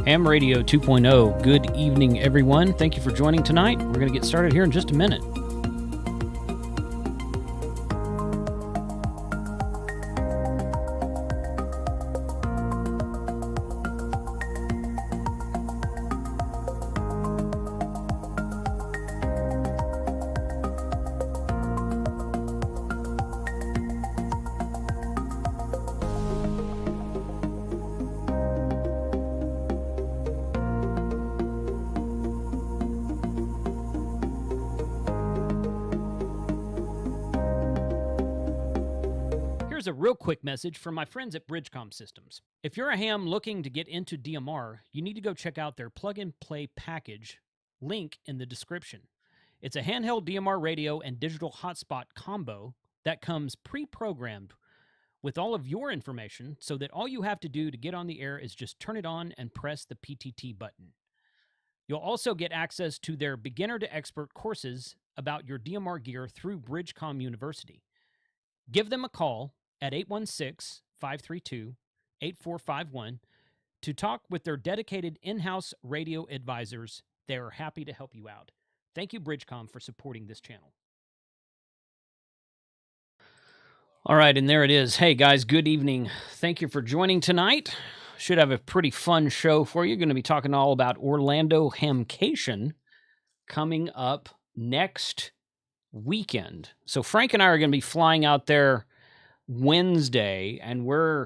Ham Radio 2.0. Good evening, everyone. Thank you for joining tonight. We're going to get started here in just a minute. Here's a real quick message from my friends at Bridgecom Systems. If you're a ham looking to get into DMR, you need to go check out their plug-and-play package, link in the description. It's a handheld DMR radio and digital hotspot combo that comes pre-programmed with all of your information so that all you have to do to get on the air is just turn it on and press the PTT button. You'll also get access to their beginner to expert courses about your DMR gear through Bridgecom University. Give them a call at 816-532-8451 to talk with their dedicated in-house radio advisors. They are happy to help you out. Thank you, Bridgecom, for supporting this channel. All right, and there it is. Hey, guys, good evening. Thank you for joining tonight. Should have a pretty fun show for you. Going to be talking all about Orlando Hamcation coming up next weekend. So Frank and I are going to be flying out there Wednesday, and we're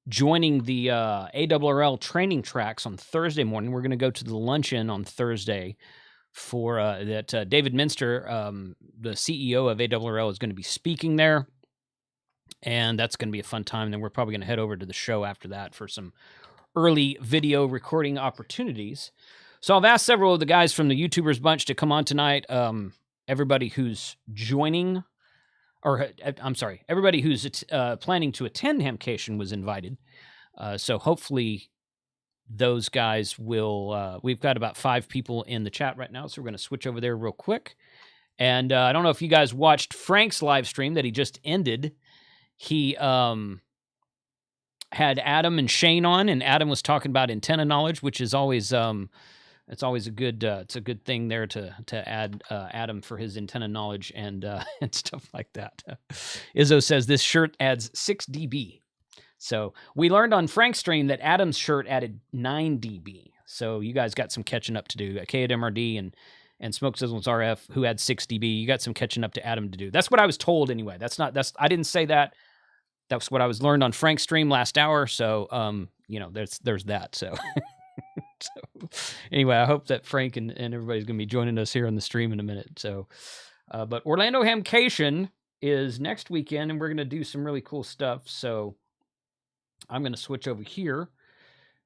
joining the ARRL training tracks on Thursday morning. We're going to go to the luncheon on Thursday for that David Minster, the CEO of ARRL, is going to be speaking there, and that's going to be a fun time. Then we're probably going to head over to the show after that for some early video recording opportunities. So I've asked several of the guys from the YouTubers bunch to come on tonight. Everybody who's joining, or I'm sorry, everybody who's planning to attend Hamcation was invited. So hopefully those guys will, we've got about 5 people in the chat right now, so we're going to switch over there real quick. And I don't know if you guys watched Frank's live stream that he just ended. He had Adam and Shane on, and Adam was talking about antenna knowledge, which is always... it's always a good thing there to add Adam for his antenna knowledge and stuff like that. Izzo says this shirt adds 6 dB. So we learned on Frank's stream that Adam's shirt added 9 dB. So you guys got some catching up to do. K at MRD and Smoke Sizzles RF, who had 6 dB. You got some catching up to Adam to do. That's what I was told anyway. I didn't say that. That's what I was learned on Frank's stream last hour. So there's that. So. So anyway, I hope that Frank and everybody's going to be joining us here on the stream in a minute. So, but Orlando Hamcation is next weekend, and we're going to do some really cool stuff. So I'm going to switch over here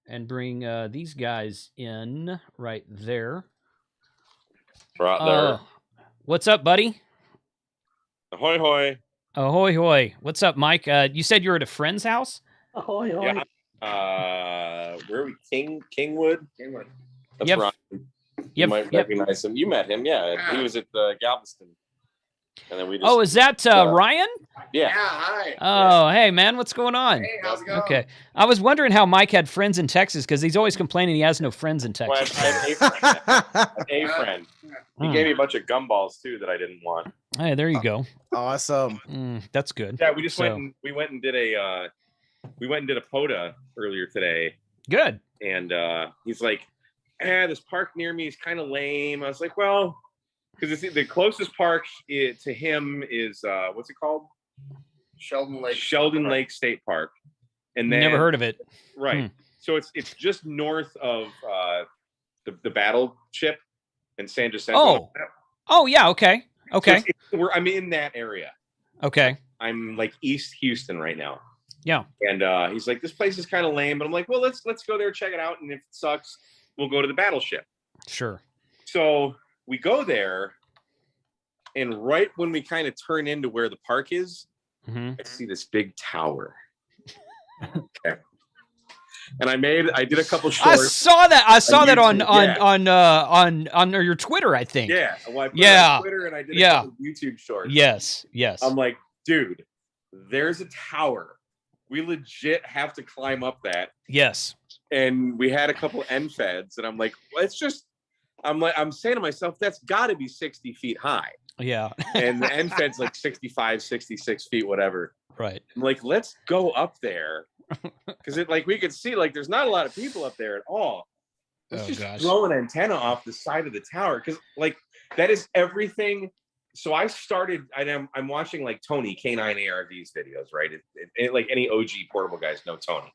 and bring these guys in right there. Right there. What's up, buddy? Ahoy, hoy. Ahoy, hoy. What's up, Mike? You said you were at a friend's house? Ahoy, hoy. Yeah. Where are we? Kingwood? Kingwood. That's Yep. Ryan. You might recognize him. You met him, yeah. He was at Galveston. And then we just... Oh, is that Ryan? Yeah. Hi. Oh, hey, man, what's going on? Hey, how's it going? Okay. I was wondering how Mike had friends in Texas, because he's always complaining he has no friends in Well, Texas. I had a friend. A friend. He gave me a bunch of gumballs, too, that I didn't want. Hey, there you go. Awesome. That's good. Yeah, we just went and did a POTA earlier today. Good. And he's like, this park near me is kind of lame. I was like, well, because the closest park to him is, what's it called? Sheldon Lake State Park. And then, never heard of it. Right. So it's just north of the battleship in San Jacinto. Oh, yeah. Okay. Okay. So I'm in that area. Okay. I'm like East Houston right now. Yeah. And he's like, this place is kind of lame, but I'm like, well, let's go there, check it out, and if it sucks, we'll go to the battleship. Sure. So we go there, and right when we kind of turn into where the park is, I see this big tower. Okay. And I did a couple shorts. I saw that on your Twitter, I think. Yeah. Well, I put it on Twitter, and I did a couple YouTube shorts. Yes. I'm like, dude, there's a tower. We legit have to climb up that. Yes. And we had a couple end feds, and I'm like, well, I'm saying to myself, that's got to be 60 feet high. Yeah. And the end fed's like 65, 66 feet, whatever. Right. I'm like, let's go up there. Because we could see, like, there's not a lot of people up there at all. Let's just throw an antenna off the side of the tower. Because, like, that is everything. So I started, I'm watching, like, Tony, K9 ARVs videos, right? Like, any OG portable guys know Tony.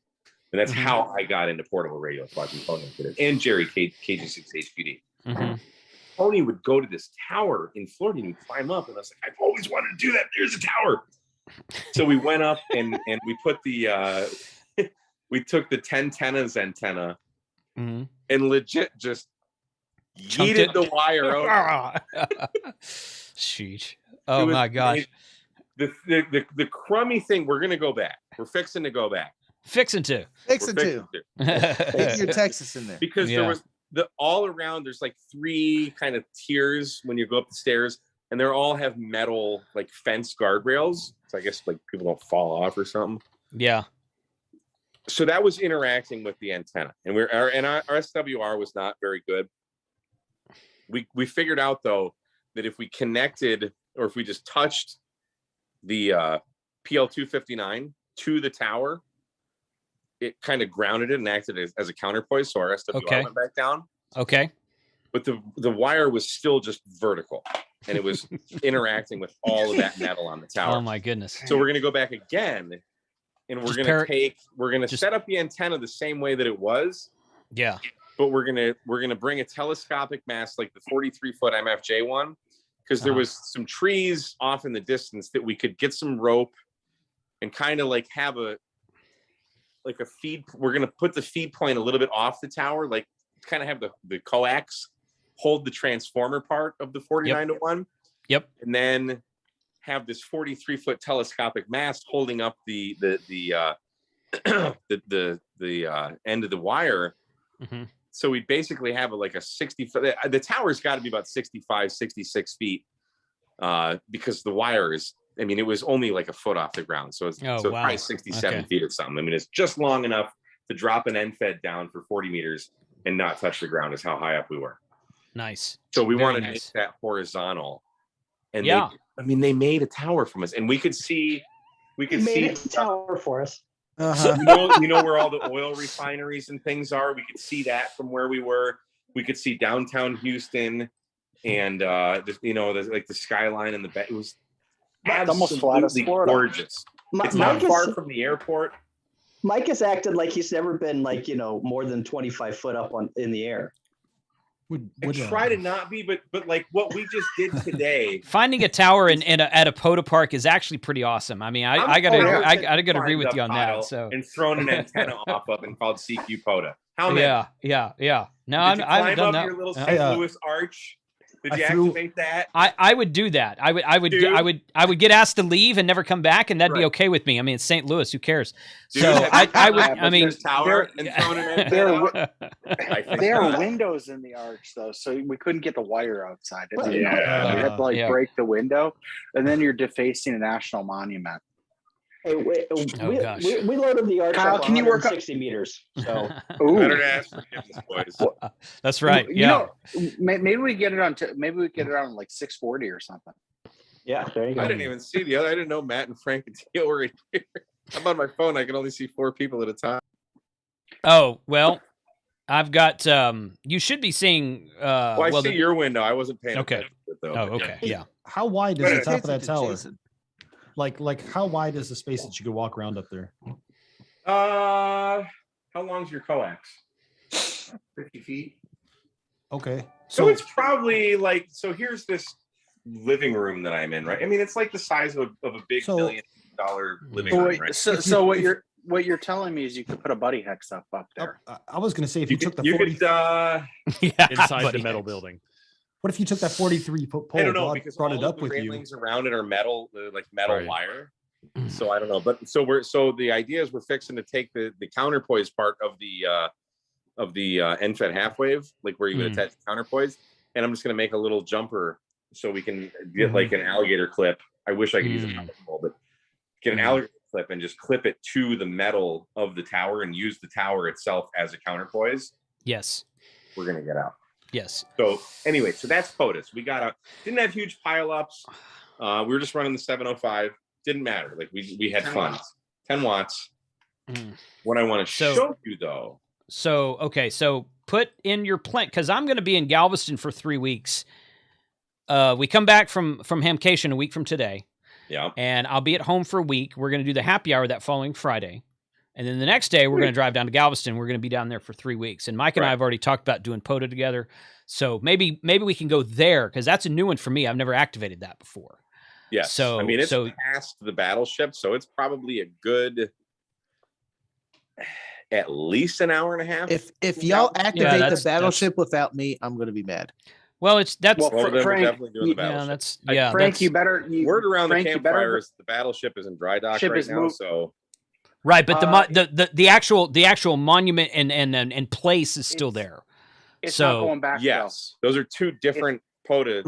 And that's how I got into portable radios, watching Tony videos. And Jerry, KG6 HPD. Tony would go to this tower in Florida and he'd climb up. And I was like, I've always wanted to do that. There's a tower. So we went up and we put the, we took the 10 tennas antenna and legit just yeeted the wire out. Sheesh. Oh my gosh. The crummy thing, we're going to go back. We're fixing to go back. Fixing to. Take your Texas in there. Because there was all around, there's like 3 kind of tiers when you go up the stairs, and they all have metal, like, fence guardrails. So I guess, like, people don't fall off or something. Yeah. So that was interacting with the antenna, and our SWR was not very good. We figured out, though, that if we connected, or if we just touched the PL259 to the tower, it kind of grounded it and acted as a counterpoise, so our SWR went back down. Okay. But the wire was still just vertical, and it was interacting with all of that metal on the tower. Oh my goodness. So we're going to go back again, and we're going to set up the antenna the same way that it was. Yeah. But we're going to bring a telescopic mast like the 43-foot MFJ one, because there was some trees off in the distance that we could get some rope and kind of like have a feed. We're going to put the feed point a little bit off the tower, like kind of have the coax hold the transformer part of the 49 to 1. Yep. And then have this 43-foot telescopic mast holding up the end of the wire. So we basically have a 60 foot. The tower's got to be about 65, 66 feet, because the wire is, I mean, it was only like a foot off the ground. So it's probably 67 feet or something. I mean, it's just long enough to drop an end fed down for 40 meters and not touch the ground is how high up we were. Nice. So we wanted to make that horizontal. And they made a tower from us, and we could see a tower for us. You know where all the oil refineries and things are? We could see that from where we were. We could see downtown Houston, and the skyline in the back. It was almost flat as Florida. Gorgeous. It's not far from the airport. Mike has acted like he's never been more than 25 foot up in the air. I try to not be, but like what we just did today, finding a tower at a POTA park is actually pretty awesome. I mean, I gotta agree with you on that. So and thrown an antenna off of and called CQ POTA. How many? Yeah. No, I've done that. Your little St. Louis arch. Did you activate that? I would do that. I would get asked to leave and never come back, and that'd be okay with me. I mean, it's St. Louis. Who cares? Dude, so I would. I mean, there are windows in the arch though, so we couldn't get the wire outside. We had to break the window, and then you're defacing a national monument. Hey, we loaded the arch up 160 meters. So better ask forgiveness, boys. That's right. Maybe we get it on. Maybe we get it on like 640 or something. Yeah, there you go. I didn't even see the other. I didn't know Matt and Frank and Teal were in here. I'm on my phone. I can only see 4 people at a time. Oh well, I've got. You should be seeing. I see your window. I wasn't paying attention to it, though. Oh, okay. Yeah. How wide is the top of that tower? Like how wide is the space that you could walk around up there? How long's your coax? 50 feet. Okay. So it's probably here's this living room that I'm in, right? I mean, it's like the size of a big $1 million living room, right? So what you're telling me is you could put a buddy hex up there. I was going to say if you took the 40 inside the metal building. What if you took that 43-foot pole? I don't know, because brought all it up the with railings you. around it are metal, Right. wire. So I don't know, but so the idea is we're fixing to take the counterpoise part of the end fed half wave, like where you would attach the counterpoise, and I'm just going to make a little jumper so we can get like an alligator clip. I wish I could use a power pole, but get an alligator clip and just clip it to the metal of the tower and use the tower itself as a counterpoise, yes, we're gonna get out. yes. So anyway, so that's POTUS. We got didn't have huge pileups. We were just running the 705. Didn't matter. Like we had fun. 10 watts. What I want to show you though. So okay, so put in your plan, because I'm going to be in Galveston for 3 weeks. We come back from Hamcation a week from today. Yeah. And I'll be at home for a week. We're going to do the happy hour that following Friday. And then the next day, we're going to drive down to Galveston. We're going to be down there for 3 weeks. And Mike and I have already talked about doing POTA together. So maybe we can go there, because that's a new one for me. I've never activated that before. Yeah. So I mean, it's past the battleship, so it's probably a good at least an hour and a half. If y'all activate the battleship without me, I'm going to be mad. Well, that's we're definitely doing the battleship. Frank, you better. Word around the campfire is the battleship is in dry dock right now. So right, but the actual monument and place is still there. It's not going back. Yes, those are two different POTA.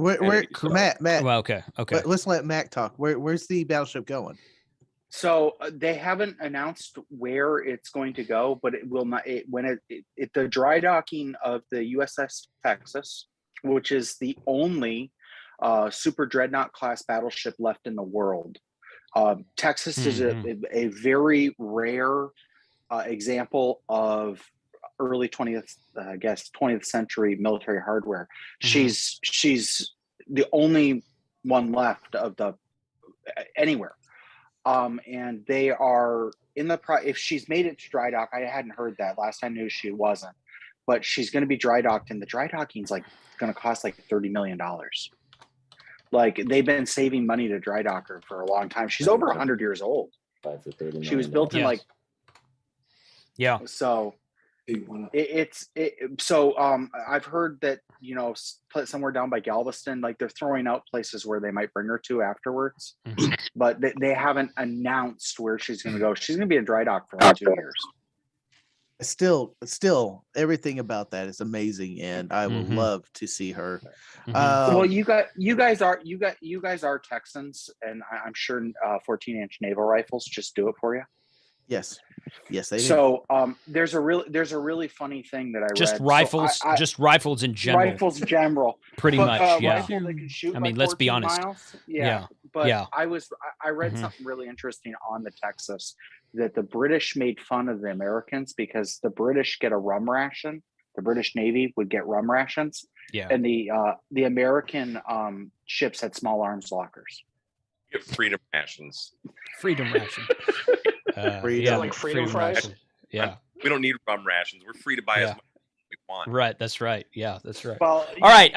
Matt. Well, okay. Let's let Mac talk. Where's the battleship going? So they haven't announced where it's going to go, but it will not. The dry docking of the USS Texas, which is the only super dreadnought class battleship left in the world. Texas is a very rare example of early 20th century military hardware. She's the only one left of the anywhere. And they are in the if she's made it to dry dock. I hadn't heard that. Last I knew she wasn't, but she's going to be dry docked, and the dry docking's like going to cost like $30 million. Like, they've been saving money to dry dock her for a long time. She's over 100 years old. She was built in so I've heard that, somewhere down by Galveston, like they're throwing out places where they might bring her to afterwards, but they haven't announced where she's going to go. She's going to be in dry dock for like 2 years. Still, everything about that is amazing, and I would love to see her. Well, you guys are Texans, and I'm sure 14-inch naval rifles just do it for you. Yes, they do. So there's a really funny thing that I just read. Rifles, just rifles in general. Rifles in general, pretty much. Yeah. Rifle that can shoot, I mean, let's be honest. Miles. Yeah. I read something really interesting on the Texas, that the British made fun of the Americans because the British get a rum ration. The British Navy would get rum rations. Yeah. And the American ships had small arms lockers. You get freedom rations. Freedom ration. Like freedom fries. Ration. Yeah. We don't need rum rations. We're free to buy as much as we want. Right. That's right. Yeah, that's right. Well, all right.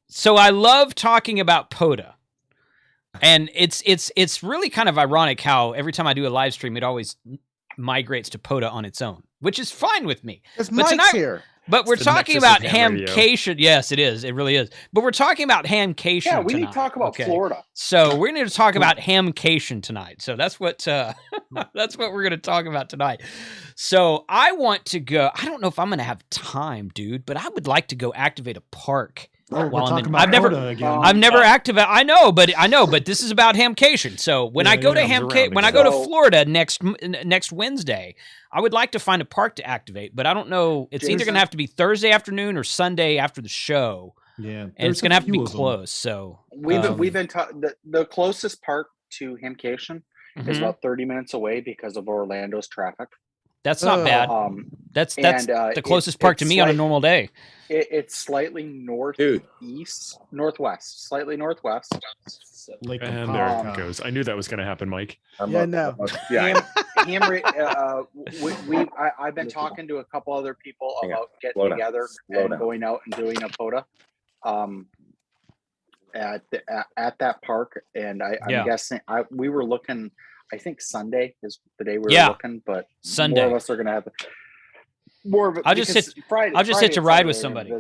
So I love talking about POTA. And it's really kind of ironic how every time I do a live stream, it always migrates to POTA on its own, which is fine with me. But Mike's here. But we're talking about Hamcation. Yes, it is. It really is. But we're talking about Hamcation. Yeah, we need to talk about Florida. So we're going to talk about Hamcation tonight. So that's what that's what we're going to talk about tonight. So I want to go. I don't know if I'm going to have time, dude, but I would like to go activate a park. I've never activated. I know, but this is about Hamcation. So when I go to Hamcation, when I go to Florida next Wednesday, I would like to find a park to activate, but I don't know. It's either going to have to be Thursday afternoon or Sunday after the show. Yeah, and it's going to have to be close. So we've been the closest park to Hamcation is about 30 minutes away because of Orlando's traffic. That's not bad. That's the closest park to me on a normal day. It's slightly northwest, slightly northwest. And there it goes. I knew that was going to happen, Mike. I've been talking to a couple other people about getting together and going out and doing a POTA at that park. And I'm guessing we were looking. I think Sunday is the day we were looking, but Sunday. More of us are going to have more of it. I'll just hitch a ride with somebody.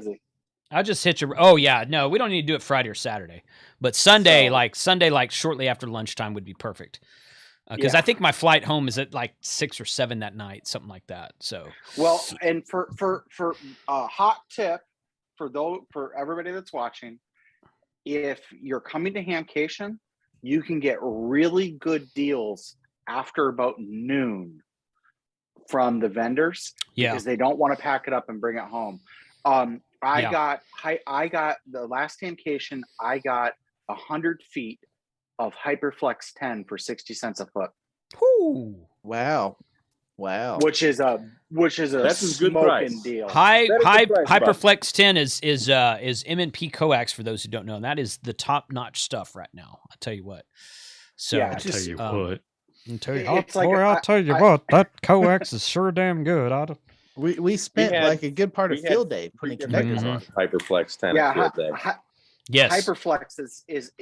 I'll just hitch a. Oh yeah, no, we don't need to do it Friday or Saturday, but Sunday, like shortly after lunchtime would be perfect. Because I think my flight home is at like 6 or 7 that night, something like that. So and for a hot tip for everybody that's watching, if you're coming to Hamcation, you can get really good deals after about noon from the vendors because they don't want to pack it up and bring it home. I got the last Hamcation. I got 100 feet of Hyperflex 10 for 60 cents a foot. Whoo. Wow. Which is a That's a good price. smoking deal. Hyperflex 10 is M&P Coax for those who don't know, and that is the top notch stuff right now. I'll tell you what. So Yeah, I'll tell you what. I'll tell you what, that Coax is sure damn good. We spent like a good part of field day putting connectors on. Hyperflex 10 Yeah, field day. Yes. Hyperflex is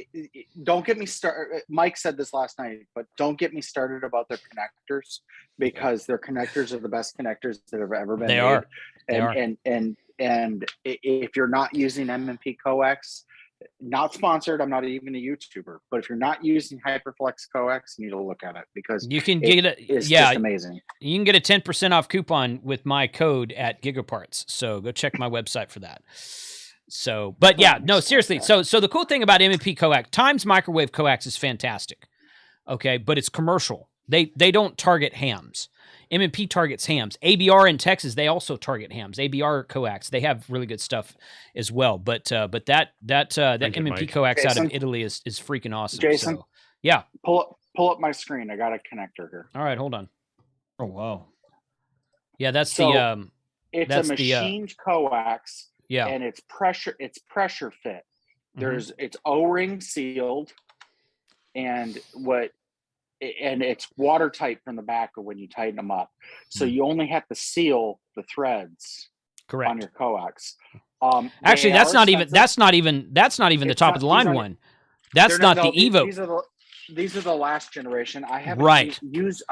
don't get me started. Mike said this last night, but don't get me started about their connectors because their connectors are the best connectors that have ever been made. They are. And if you're not using M&P Coax, not sponsored, I'm not even a YouTuber, but if you're not using Hyperflex Coax, you need to look at it because you can get it. It's just amazing. You can get a 10% off coupon with my code at Gigaparts. So go check my website for that. So, but yeah, no, seriously. So the cool thing about M&P Coax, Times Microwave Coax is fantastic. Okay, but it's commercial. They don't target hams. M&P targets hams. ABR in Texas, they also target hams. ABR Coax, they have really good stuff as well. But that M&P Coax out of Italy is freaking awesome. Jason, so, yeah, pull up my screen. I got a connector here. All right, hold on. Oh wow. Yeah, that's so the it's that's a machined coax. Yeah, and it's pressure fit. It's O-ring sealed, and it's watertight from the back or when you tighten them up. So you only have to seal the threads on your coax. Actually, that's not even the top of the line one. That's not the Evo. These are the last generation. I haven't used.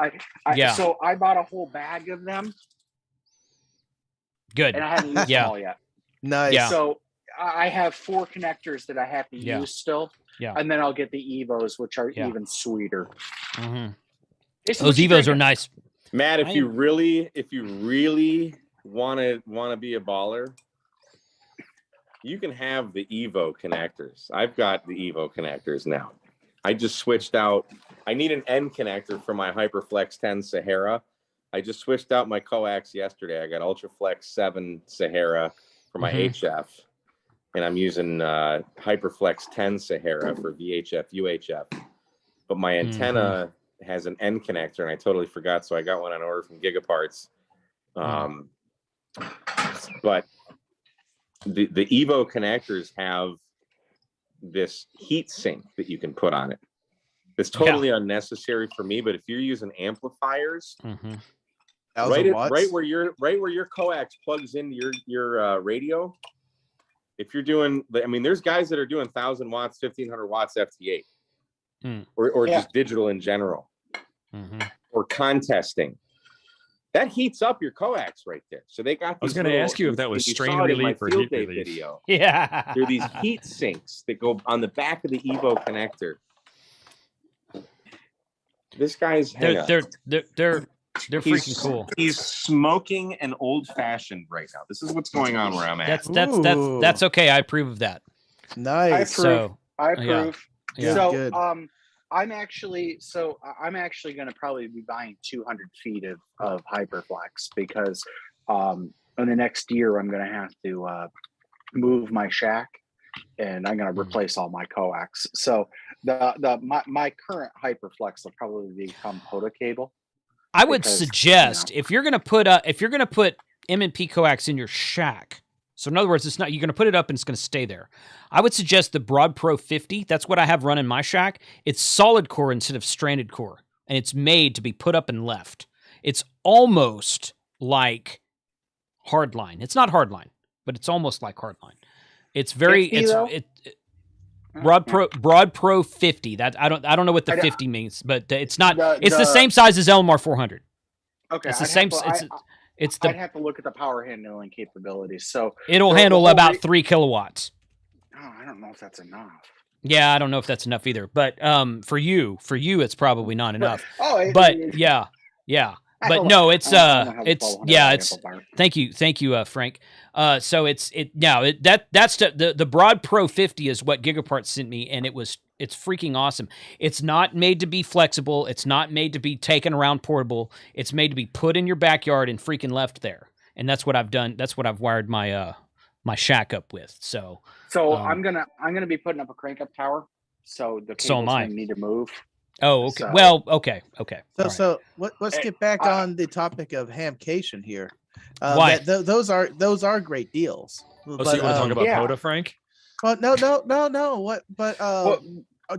So I bought a whole bag of them. Good. And I haven't used them all yet. Nice. Yeah. So I have 4 connectors that I have to use still. Yeah. And then I'll get the Evos, which are even sweeter. Mm-hmm. Those Evos are nice. Matt, if you really want to be a baller, you can have the Evo connectors. I've got the Evo connectors now. I just switched out. I need an end connector for my Hyperflex 10 Sahara. I just switched out my coax yesterday. I got Ultraflex 7 Sahara for my HF, and I'm using Hyperflex 10 Sahara for VHF, UHF. But my antenna has an end connector, and I totally forgot, so I got one on order from Gigaparts. But the Evo connectors have this heat sink that you can put on it. It's totally unnecessary for me, but if you're using amplifiers, right where your coax plugs into your radio, if you're doing, I mean, there's guys that are doing 1,000 watts, 1,500 watts FT8, or just digital in general, or contesting. That heats up your coax right there. So they got. I was going to ask you if that was strain relief or heat relief. Video. Yeah, there are these heat sinks that go on the back of the Evo connector. This guy's they're freaking cool. He's smoking an old fashioned right now. This is what's going on where I'm at. That's okay. I approve of that. Nice. I approve. Yeah. So good. I'm actually going to probably be buying 200 feet of Hyperflex because in the next year I'm going to have to move my shack and I'm going to replace all my coax. So my current Hyperflex will probably become POTA cable. I would suggest if you're going to put M&P coax in your shack. So in other words, it's not, you're going to put it up and it's going to stay there. I would suggest the Broad Pro 50. That's what I have running my shack. It's solid core instead of stranded core, and it's made to be put up and left. It's almost like hardline. It's not hardline, but it's almost like hardline. It's very 50, Broad Pro 50. That I don't know what the 50 means, but it's not. It's the same size as LMR 400. Okay, it's the same. I'd have to look at the power handling capabilities. So it'll handle about 3 kilowatts. Oh, I don't know if that's enough. Yeah, I don't know if that's enough either. But for you, it's probably not enough. But yeah. But no, it's thank you, Frank. So that's the Broad Pro 50 is what Gigaparts sent me, and It's freaking awesome. It's not made to be flexible. It's not made to be taken around portable. It's made to be put in your backyard and freaking left there. And that's what I've done. That's what I've wired my my shack up with. So I'm gonna be putting up a crank up tower. So the So am cable's I. gonna need to move. Oh, okay. So- Well, okay. So let's Hey, get back on the topic of Hamcation here. Why? Those are great deals. Oh, so you want to talk about yeah. POTA, Frank? Well, no. What? But Well,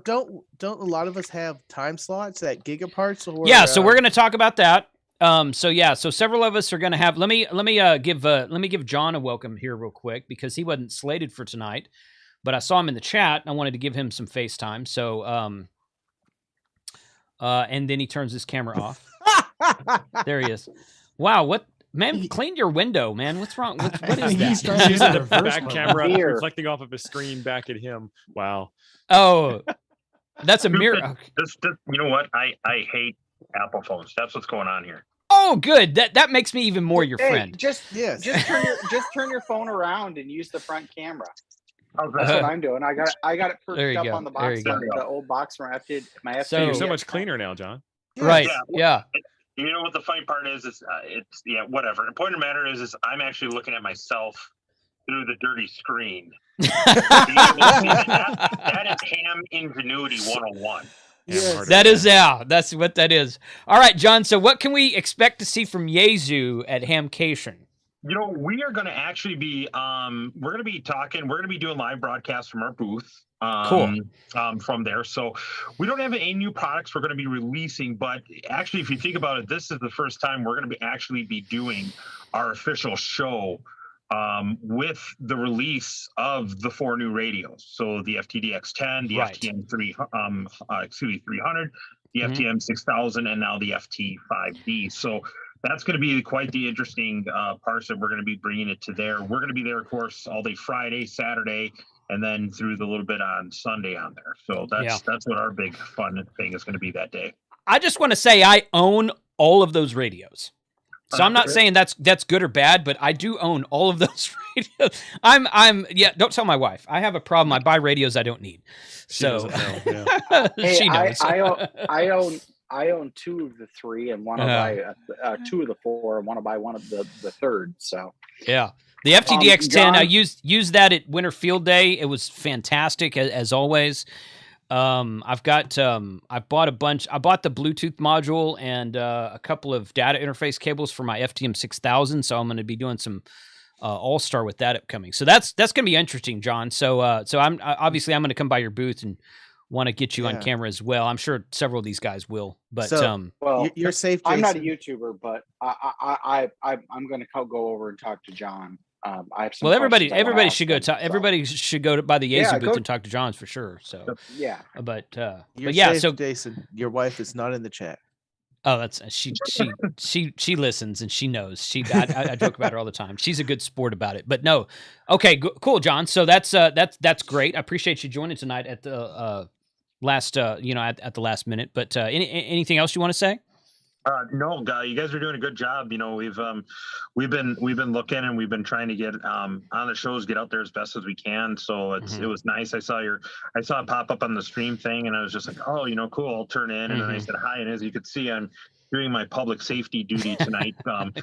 don't a lot of us have time slots at Gigaparts? Or Yeah, so we're going to talk about that. So several of us are going to have. Let me give John a welcome here real quick because he wasn't slated for tonight, but I saw him in the chat and I wanted to give him some FaceTime. So and then he turns his camera off. There he is. Wow, what man? Clean your window, man. What's wrong? What is He's that? trying to Using use the reverse back mode. camera Here. reflecting off of his screen back at him. Wow. Oh, that's a mirror. Okay. This, you know what? I hate Apple phones. That's what's going on here. Oh, good. That makes me even more your hey, friend. Just Yes. just turn your phone around and use the front camera. How's That's that? what I'm doing. I got it There you perched up go. on the There box, you go. the old box from my FT. So- You're so much cleaner now, John. Right. Yeah. Yeah. You know what the funny part is? It's whatever. The point of the matter is I'm actually looking at myself through the dirty screen. that is ham ingenuity 101. Yes. That's what that is. All right, John. So what can we expect to see from Yaesu at Hamcation? You know, we are going to actually be we're going to be doing live broadcasts from our booth. Cool. From there. So we don't have any new products we're going to be releasing, but actually, if you think about it, this is the first time we're going to actually be doing our official show with the release of the 4 new radios. So the FTDX10, the Right. FTM 300, the Mhm. FTM 6000, and now the FT5D. So that's going to be quite the interesting parts that we're going to be bringing it to there. We're going to be there, of course, all day Friday, Saturday, and then through the little bit on Sunday on there. So that's what our big fun thing is going to be that day. I just want to say I own all of those radios. So I'm not saying that's good or bad, but I do own all of those radios. Don't tell my wife. I have a problem. I buy radios I don't need. She So doesn't know, yeah. Hey, she knows. I own 2 of the 3 and want to buy 2 of the 4 and want to buy one of the third. So Yeah. The FTDX10, John- I used that at Winter Field Day. It was fantastic as always. I bought a bunch. I bought the Bluetooth module and a couple of data interface cables for my FTM 6000. So I'm going to be doing some All-Star with that upcoming. So that's going to be interesting, John. So I'm going to come by your booth and want to get you on camera as well. I'm sure several of these guys will. But well, You're safe, Jason. I'm not a YouTuber, but I'm going to go over and talk to John. I have some well, everybody questions should I go. wanna ask him, so. Everybody should go by the Yaesu Yeah, booth go- and talk to John for sure. So, Yeah. but You're yeah. safe, So, Jason, your wife is not in the chat. oh, that's she listens and she knows. I joke about her all the time. She's a good sport about it. But no, okay, cool, John. So that's great. I appreciate you joining tonight at the last at the last minute. But anything else you want to say? No, you guys are doing a good job. You know, we've been looking and we've been trying to get on the shows, get out there as best as we can. So it was nice. I saw it pop up on the stream thing, and I was just like, oh, cool. I'll turn in, and then I said hi. And as you could see, I'm doing my public safety duty tonight on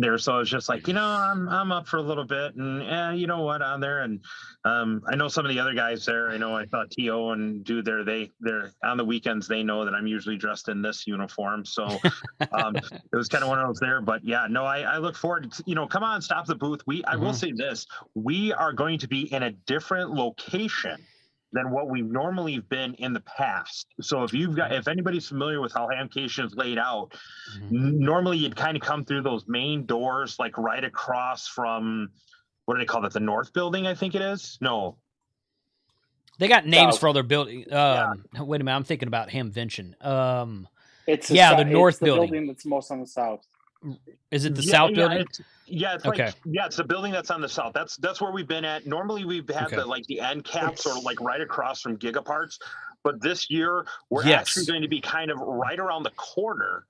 there. So I was just like, I'm up for a little bit, and you know what, on there. And I know some of the other guys there. I thought T.O. and Dude there, they're on the weekends. They know that I'm usually dressed in this uniform. So it was kind of one of those there. But yeah, no, I look forward to, come on, stop the booth. I will say this, we are going to be in a different location than what we've normally been in the past. So if anybody's familiar with how Hamcation is laid out, normally you'd kind of come through those main doors, like right across from, what do they call that? The North Building, I think it is. No. They got names South. for all their buildings. Wait a minute, I'm thinking about Hamvention. It's the North it's the building. that's most on the south. Is it the South building? It's Okay. it's the building that's on the south. That's where we've been at. Normally we've had the end caps or like right across from Gigaparts, but this year we're actually going to be kind of right around the corner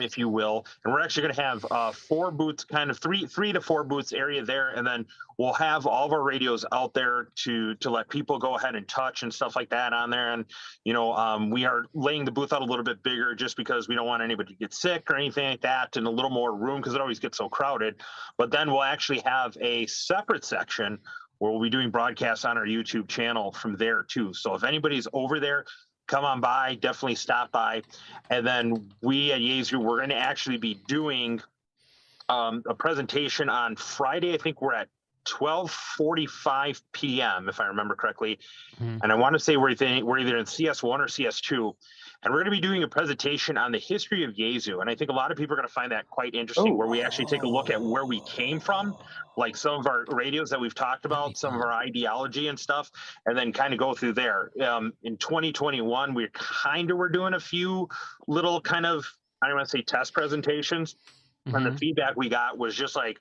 if you will. And we're actually going to have 4 booths, kind of three to 4 booths area there. And then we'll have all of our radios out there to let people go ahead and touch and stuff like that on there. And, you know, we are laying the booth out a little bit bigger just because we don't want anybody to get sick or anything like that, and a little more room because it always gets so crowded. But then we'll actually have a separate section where we'll be doing broadcasts on our YouTube channel from there too. So if anybody's over there, come on by, definitely stop by. And then we at Yaesu, we're going to actually be doing a presentation on Friday. I think we're at 12:45 p.m. if I remember correctly. And I want to say we're either in CS1 or CS2. And we're going to be doing a presentation on the history of Yaesu. And I think a lot of people are going to find that quite interesting, where we actually take a look at where we came from, like some of our radios that we've talked about, some of our ideology and stuff, and then kind of go through there. In 2021, we kind of were doing a few little kind of, I don't want to say test presentations. And the feedback we got was just like,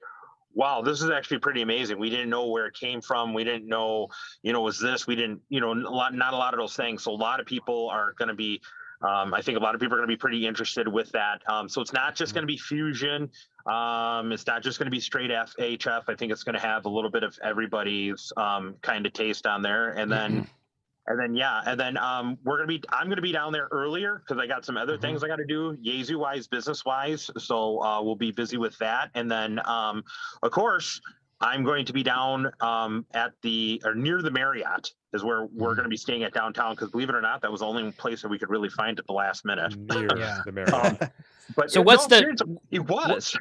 wow, this is actually pretty amazing. We didn't know where it came from. We didn't know, you know, was this, we didn't, you know, not a lot of those things. So a lot of people are going to be, I think a lot of people are going to be pretty interested with that. So it's not just going to be fusion. It's not just going to be straight HF. I think it's going to have a little bit of everybody's kind of taste on there. And then, I'm going to be down there earlier because I got some other things I got to do, Yaesu wise, business wise. So we'll be busy with that. And then, of course, I'm going to be down at near the Marriott is where we're going to be staying at downtown, because believe it or not, that was the only place that we could really find at the last minute. Near the Marriott. But so what's it was.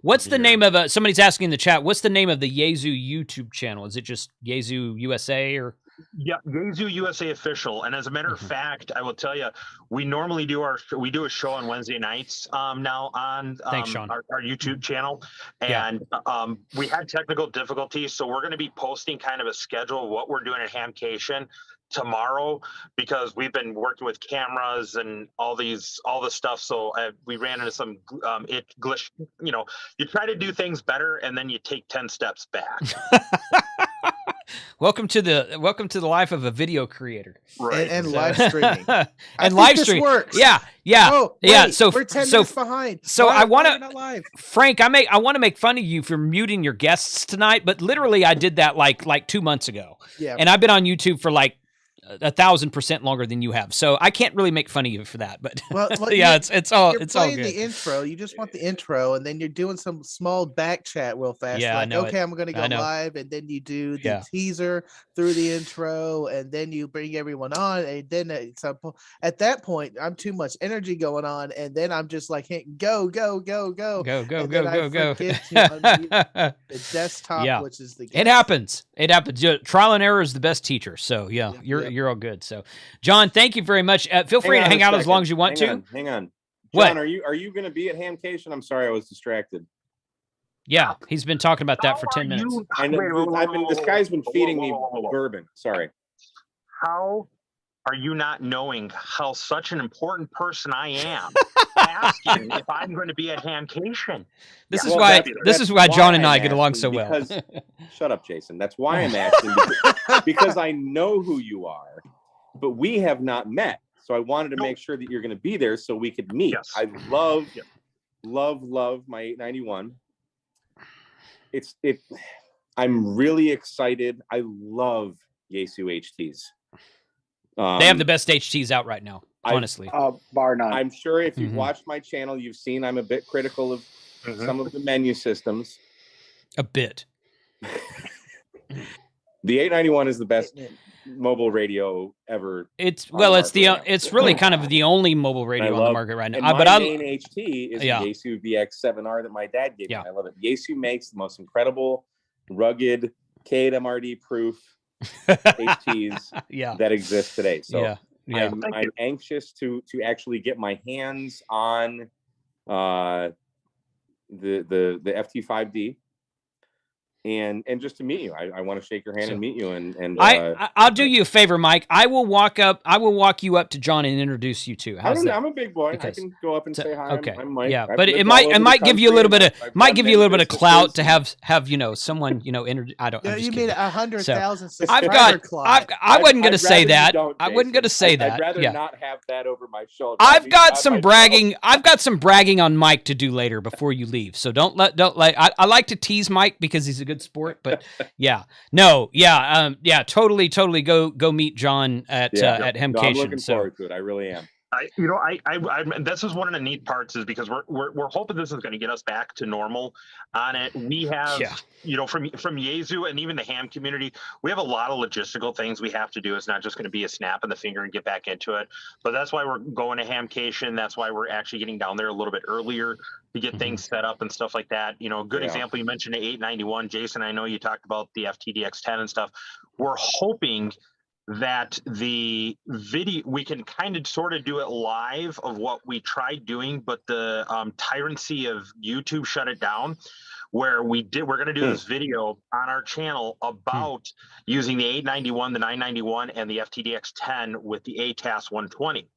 What's the name of somebody's asking in the chat, what's the name of the Yaesu YouTube channel? Is it just Yaesu USA or? Yeah, Yaesu USA official. And as a matter of fact, I will tell you, we normally do a show on Wednesday nights now on our YouTube channel. And we had technical difficulties, so we're going to be posting kind of a schedule of what we're doing at Hamcation tomorrow, because we've been working with cameras and all this stuff. So we ran into some glitch. You know, you try to do things better and then you take 10 steps back. Welcome to the life of a video creator, right? And live streaming, and live streaming works. Yeah. Oh, wait, yeah. So we're 10 minutes behind. So I want to, Frank. I want to make fun of you for muting your guests tonight, but literally I did that like 2 months ago. Yeah. And I've been on YouTube for like 1,000% longer than you have, so I can't really make fun of you for that. But yeah, it's all good. The intro, you just want the intro, and then you're doing some small back chat real fast. Yeah, like, okay, I'm going to go live, and then you do the teaser through the intro, and then you bring everyone on, and then at that point, I'm too much energy going on, and then I'm just like, hey, go. The desktop, which is the it happens. Trial and error is the best teacher. So you're all good. So, John, thank you very much. Feel free to hang out as long as you want to. Hang on. John, what? Are you going to be at Hamcation? I'm sorry, I was distracted. Yeah, he's been talking about that for 10 minutes. This guy's been feeding me bourbon. Sorry. How are you not knowing how such an important person I am? Asking if I'm going to be at Hamcation. This is why John and I get along so well. Shut up, Jason. That's why I'm asking, because I know who you are, but we have not met. So I wanted to make sure that you're going to be there so we could meet. Yes. I love my 891. I'm really excited. I love Yaesu HTs. They have the best HTs out right now, honestly. Bar none. I'm sure if you've watched my channel, you've seen I'm a bit critical of some of the menu systems. A bit. The 891 is the best mobile radio ever. It's really kind of the only mobile radio on the market right now. My main HT is the Yaesu VX7R that my dad gave me. I love it. Yaesu makes the most incredible, rugged, K8 MRD proof HTs that exist today. So I'm anxious to actually get my hands on the FT5D. and just to meet you. I want to shake your hand and meet you. And I'll do you a favor, Mike. I will walk you up to John and introduce you two. How's that? I'm a big boy. I can go up and say hi. Okay. I'm Mike. Yeah, I've but lived it all over might the give you a little bit of country. might give you a little bit of clout to businesses. have someone I don't. Yeah, I'm you just mean kidding. 100,000 I've subscriber got. club. I wasn't going to I'd say rather that. you don't, I wasn't going to say that. I'd rather yeah. not have that over my shoulder. I've got some bragging. I've got some bragging on Mike to do later before you leave. So don't let. I like to tease Mike because he's a good sport. But yeah, no, yeah, totally. Go meet John at Hamcation. No, I'm looking forward to it. I really am. This is one of the neat parts is because we're hoping this is going to get us back to normal on it. We have, from Yaesu and even the ham community, we have a lot of logistical things we have to do. It's not just going to be a snap of the finger and get back into it. But that's why we're going to Hamcation. That's why we're actually getting down there a little bit earlier to get things set up and stuff like that. Good example, you mentioned the 891. Jason, I know you talked about the FTDX10 and stuff. We're hoping that the video, we can kind of sort of do it live of what we tried doing, but the tyranny of YouTube shut it down, where we're going to do this video on our channel about using the 891, the 991, and the FTDX10 with the ATAS 120.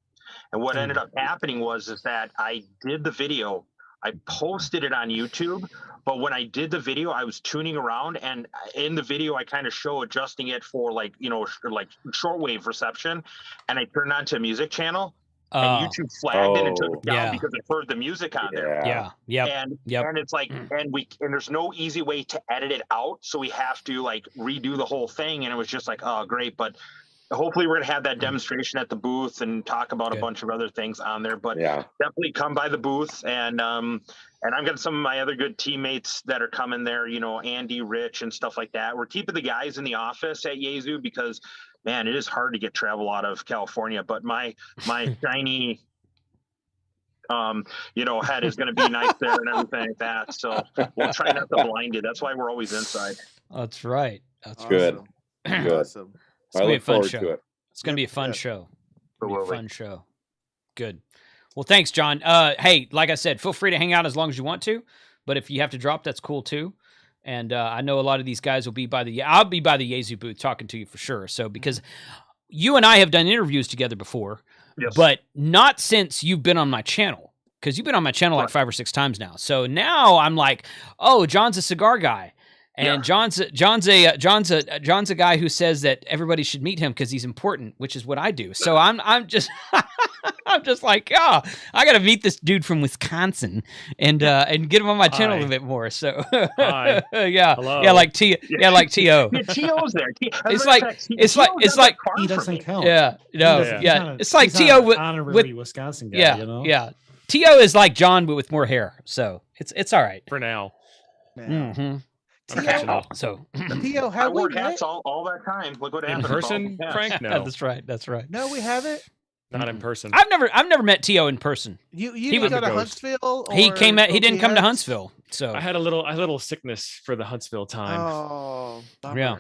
And what ended up happening is that I did the video, I posted it on YouTube, but when I did the video, I was tuning around, and in the video, I kind of show adjusting it for like shortwave reception, and I turned on to a music channel, and YouTube flagged it and took it down because it heard the music on there. And it's like, and there's no easy way to edit it out, so we have to redo the whole thing, and it was just like, oh, great, but hopefully we're going to have that demonstration at the booth and talk about a bunch of other things on there, but definitely come by the booth. And I've got some of my other good teammates that are coming there, Andy, Rich, and stuff like that. We're keeping the guys in the office at Yaesu because, man, it is hard to get travel out of California, but my shiny head is going to be nice there and everything like that. So we'll try not to blind you. That's why we're always inside. That's right. That's good. Good. Awesome. It's going to be a fun show. To it. It's going to be a fun show. It'll be a fun show. Good. Well, thanks, John. Hey, like I said, feel free to hang out as long as you want to, but if you have to drop, that's cool too. And I know a lot of these guys will be I'll be by the Yaesu booth talking to you for sure. So because you and I have done interviews together before, but not since you've been on my channel, because you've been on my channel like 5 or 6 times now. So now I'm like, oh, John's a cigar guy. And John's a guy who says that everybody should meet him because he's important, which is what I do. So I'm just I'm just like, I got to meet this dude from Wisconsin and get him on my channel a little bit more. So Hello. like T.O. T.O.'s there. It's like he doesn't count. It's like T.O. with Wisconsin guy. Yeah. T.O. is like John but with more hair, so it's all right for now. So Theo, I wore hats all that time. Look what happened. In person, Frank? No. That's right. No, we haven't. Not in person. I've never met T.O. in person. He didn't go to Huntsville. He didn't come to Huntsville. So I had a little sickness for the Huntsville time. Oh, yeah.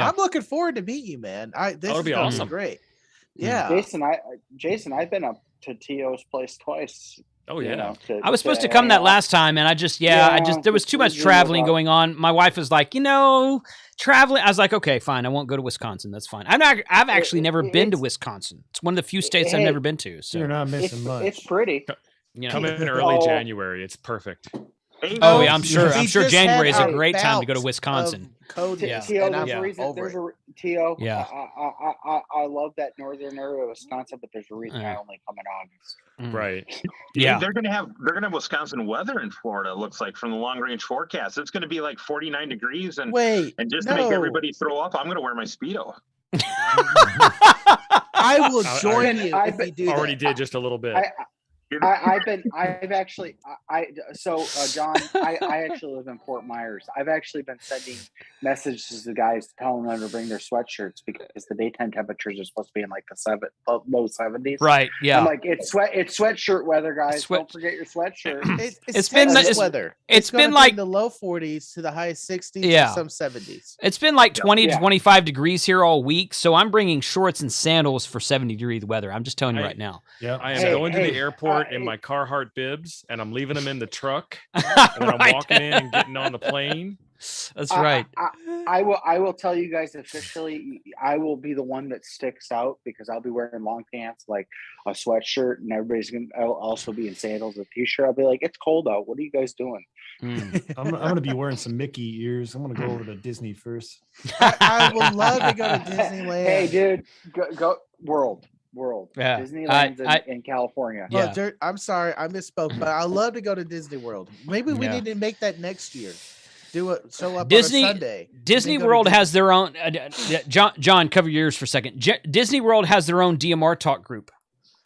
I'm looking forward to meet you, man. This be awesome. Great. Yeah, Jason, I've been up to T.O.'s place twice. Oh yeah. I was supposed to come that last time, and I just there was too much traveling going on. My wife was like, traveling. I was like, okay, fine. I won't go to Wisconsin. That's fine. I've actually never been to Wisconsin. It's one of the few states I've never been to. So you're not missing much. It's pretty. Come in early January. It's perfect. Oh yeah, I'm sure January is a great time to go to Wisconsin. T.O. I love that northern area of Wisconsin, but there's a reason I only come in August. Right. Yeah. They're gonna have Wisconsin weather in Florida, it looks like, from the long range forecast. It's gonna be like 49 degrees and just to make everybody throw up, I'm gonna wear my Speedo. I will join you if you do already that. did just a little bit. John, I actually live in Fort Myers. I've actually been sending messages to guys telling them to bring their sweatshirts because the daytime temperatures are supposed to be in like the low 70s. Right. Yeah. I'm like, it's sweatshirt weather, guys. Don't forget your sweatshirt. It's been nice weather. It's been like the low 40s to the high 60s to some 70s. It's been like 20 to 25 degrees here all week, so I'm bringing shorts and sandals for 70-degree weather. I'm just telling you right now. Yeah. I am going to the airport in my Carhartt bibs, and I'm leaving them in the truck, and then I'm walking in and getting on the plane. That's right. I will tell you guys officially, I will be the one that sticks out because I'll be wearing long pants, like a sweatshirt, and everybody's I'll also be in sandals, a t-shirt. I'll be like, it's cold out. What are you guys doing? I'm gonna be wearing some Mickey ears. I'm gonna go over to Disney first. I would love to go to Disneyland. Hey, dude, go World. Yeah. Disneyland's in California. Yeah. Oh, I'm sorry, I misspoke, but I love to go to Disney World. Maybe we need to make that next year. Do it. Show up Disney, on a Sunday. Disney World has their own. John, cover your ears for a second. Disney World has their own DMR talk group,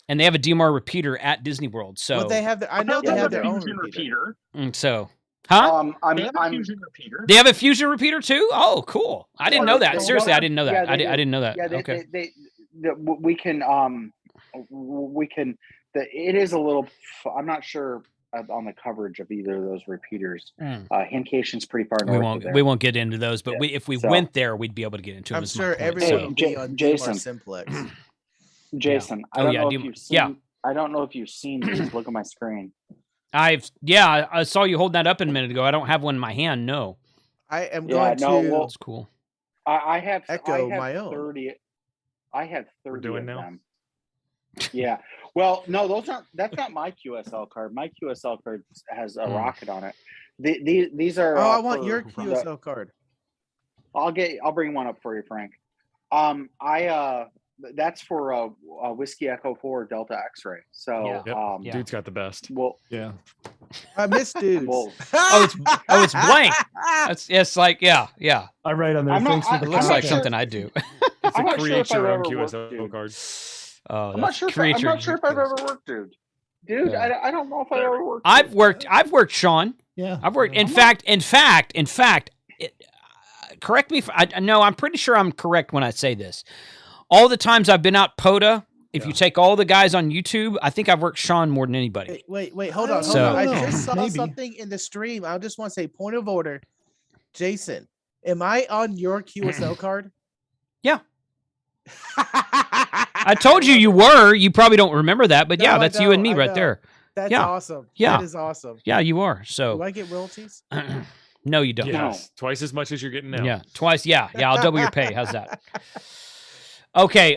and they have a DMR repeater at Disney World. So well, they have. I know they have their own repeater. So, huh? They have a fusion repeater. They have a fusion repeater too. Oh, cool! I didn't know that. Seriously, I didn't know that. Yeah, I didn't know that. Yeah, okay. We can. It is a little. I'm not sure on the coverage of either of those repeaters. Hamcation's pretty far north. We won't get into those, but if we went there, we'd be able to get into them. I'm sure everyone will be on Jason Simplex. Jason, I don't know if you've seen. I don't know if you've seen these. Look at my screen. I saw you holding that up a minute ago. I don't have one in my hand. No. I am going to. That's cool. I have my own. 30. I have 30 doing of now? them. Yeah. Well, no, that's not my QSL card. My QSL card has a rocket on it. These are. Oh, I want your QSL card. I'll bring one up for you, Frank. That's for a Whiskey Echo 4 Delta X-ray. So, Dude's got the best. Well, yeah. I miss dudes. It's blank. It's like yeah. I write on there. I'm Thanks not- for the Looks like sure. something I do. It's I'm a not sure create if your I've own ever worked, QSO dude. card. Oh, I'm not sure if I've ever worked, dude. Yeah. I don't know if I ever worked. I've worked, Sean. Yeah. I've worked. In fact, correct me if I'm pretty sure I'm correct when I say this. All the times I've been out POTA, if you take all the guys on YouTube, I think I've worked Sean more than anybody. Wait, hold on. So- I just saw Maybe. something in the stream. I just want to say, point of order, Jason. Am I on your QSL card? Yeah. I told you were. You probably don't remember that, but No, that's I you and know, me I right know. there. That's Yeah. awesome. Yeah. That is awesome. Yeah, you are. So Do I get royalties? no, you don't. Yes, twice as much as you're getting now. Yeah, twice. Yeah, I'll double your pay. How's that? Okay,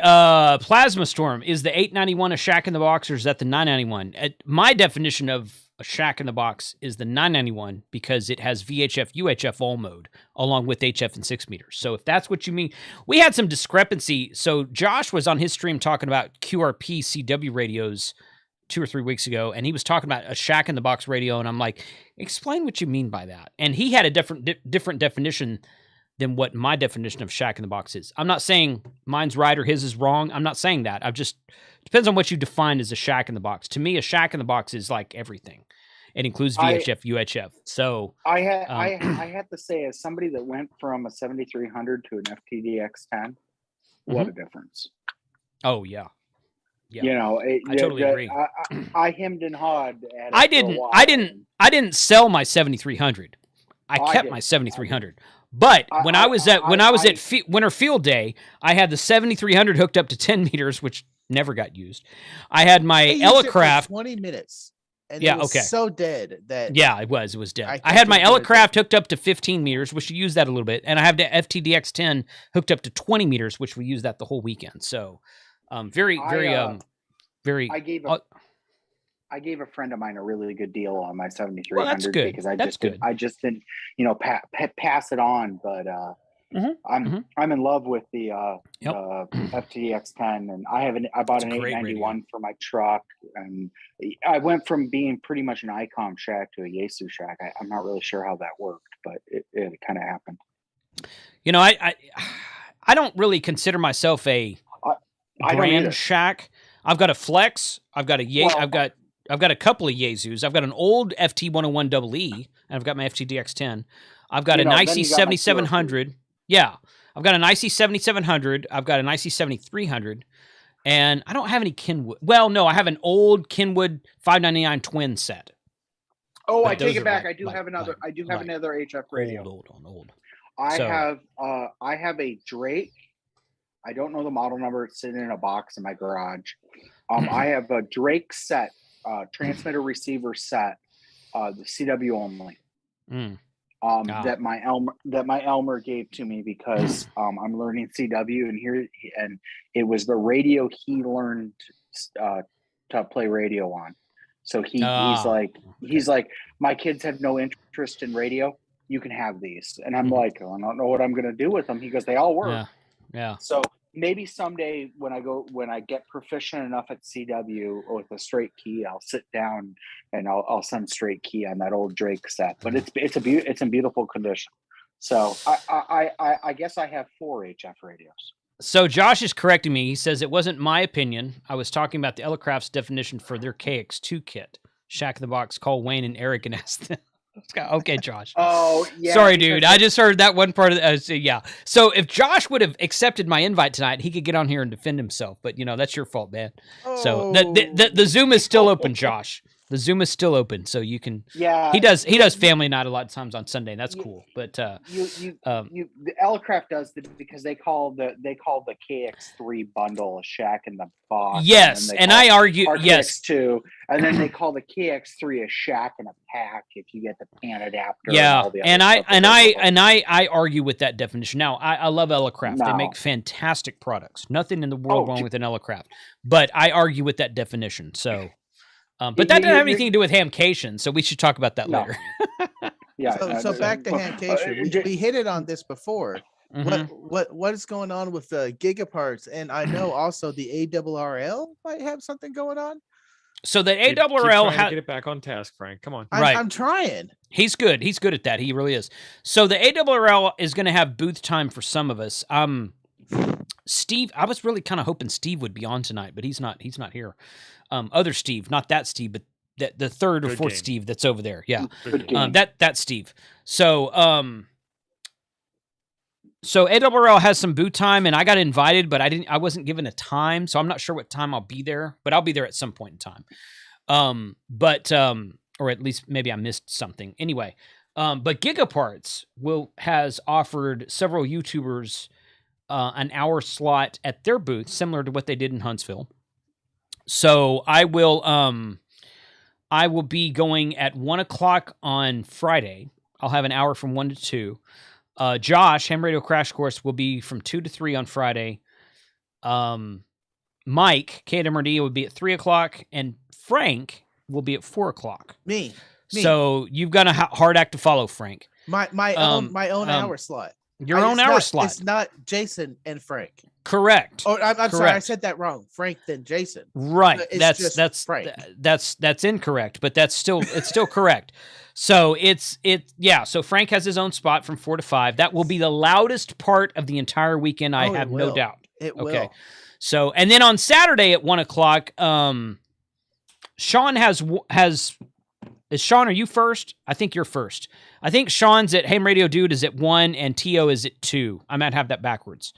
Plasma Storm, is the 891 a Shack in the Box or is that the 991? My definition of a Shack in the Box is the 991 because it has VHF, UHF all mode along with HF and 6 meters. So if that's what you mean, we had some discrepancy. So Josh was on his stream talking about QRP CW radios 2 or 3 weeks ago, and he was talking about a Shack in the Box radio, and I'm like, explain what you mean by that. And he had a different definition than what my definition of Shack in the Box is. I'm not saying mine's right or his is wrong. I'm not saying that. Depends on what you define as a Shack in the Box. To me, a Shack in the Box is like everything. It includes VHF, UHF. So I have to say, as somebody that went from a 7300 to an FTDX10, what a difference. Oh yeah. Yeah. You know, I totally agree. I hemmed and hawed. I didn't sell my 7300. I kept my 7300. But when I was at Winter Field Day, I had the 7300 hooked up to 10 meters, which never got used. I had my Elecraft 20 minutes. And yeah, it was so dead that it was dead. I had my Elecraft hooked up to 15 meters, which we used that a little bit, and I have the FTDX10 hooked up to 20 meters, which we used that the whole weekend. So, very. I gave a friend of mine a really good deal on my 7300 well, that's good. Because I good. just didn't, pass it on, but I'm in love with the FTDX10, and I bought an 891 for my truck, and I went from being pretty much an ICOM shack to a Yaesu shack. I'm not really sure how that worked, but it kind of happened. I don't really consider myself a brand shack. I've got a Flex. I've got a I've got a couple of Yaesus. I've got an old FT101 EE, and I've got my FTDX10. I've got an IC 7700. Yeah, I've got an IC 7700. I've got an IC 7300, and I don't have any Kenwood. Well, no, I have an old Kenwood 599 twin set. Oh, I take it back. I do have another HF radio. Old. I have a Drake. I don't know the model number. It's sitting in a box in my garage. I have a Drake set, transmitter receiver set, the CW only. that my Elmer gave to me because I'm learning CW and it was the radio he learned to play radio on. So he's like, my kids have no interest in radio. You can have these. And I'm like, I don't know what I'm going to do with them. He goes, they all work. Yeah. So maybe someday when I get proficient enough at CW with a straight key, I'll sit down and I'll send straight key on that old Drake set. But it's in beautiful condition. So I guess I have 4 HF radios. So Josh is correcting me. He says it wasn't my opinion. I was talking about the Elecraft's definition for their KX2 kit. Shack in the Box, call Wayne and Eric and ask them. Okay, Josh. Oh, yeah. Sorry, dude. I just heard that one part of the, yeah. So if Josh would have accepted my invite tonight, he could get on here and defend himself. But, that's your fault, man. So the Zoom is still open, Josh. The Zoom is still open, so you can. Yeah. He does family night a lot of times on Sunday. And that's cool. But the Elecraft does because they call the KX3 bundle a Shack in the Box. Yes, and I argue yes KX2, and then they call the KX3 a Shack in a pack if you get the pan adapter. Yeah, and I argue with that definition. Now I love Elecraft. No. They make fantastic products. Nothing in the world wrong with an Elecraft. But I argue with that definition. So. But that doesn't have anything to do with Hamcation, so we should talk about that later. Yeah. So back to Hamcation. We hit it on this before. What is going on with the gigaparts? And I know also the ARRL might have something going on. So the Keep ARRL trying to get it back on task, Frank. Come on. I'm trying. He's good. He's good at that. He really is. So the ARRL is going to have booth time for some of us. Steve, I was really kind of hoping Steve would be on tonight, but he's not here. Other Steve, not that Steve, but the third or Good fourth game. Steve that's over there. Yeah. That's Steve. So ARRL has some boot time, and I got invited, but I wasn't given a time, so I'm not sure what time I'll be there, but I'll be there at some point in time. Or at least maybe I missed something. Anyway, but Gigaparts has offered several YouTubers an hour slot at their booth, similar to what they did in Huntsville. So I will be going at 1:00 on Friday. I'll have an hour from 1 to 2. Josh, Ham Radio Crash Course, will be from 2 to 3 on Friday. Mike, KMRD, will be at 3:00, and Frank will be at 4:00. Me. So you've got a hard act to follow, Frank. My own hour slot. Your own hour slot. It's not Jason and Frank. Correct. Oh, I'm sorry, I said that wrong. Frank then Jason. Right. That's Frank. That's incorrect, but it's still correct. So so Frank has his own spot from 4 to 5. That will be the loudest part of the entire weekend, I have no doubt. It will. Okay. So, and then on Saturday at 1:00, Sean is Sean, are you first? I think you're first. I think Sean's at Ham Radio Dude is at 1 and T.O. is at 2. I might have that backwards.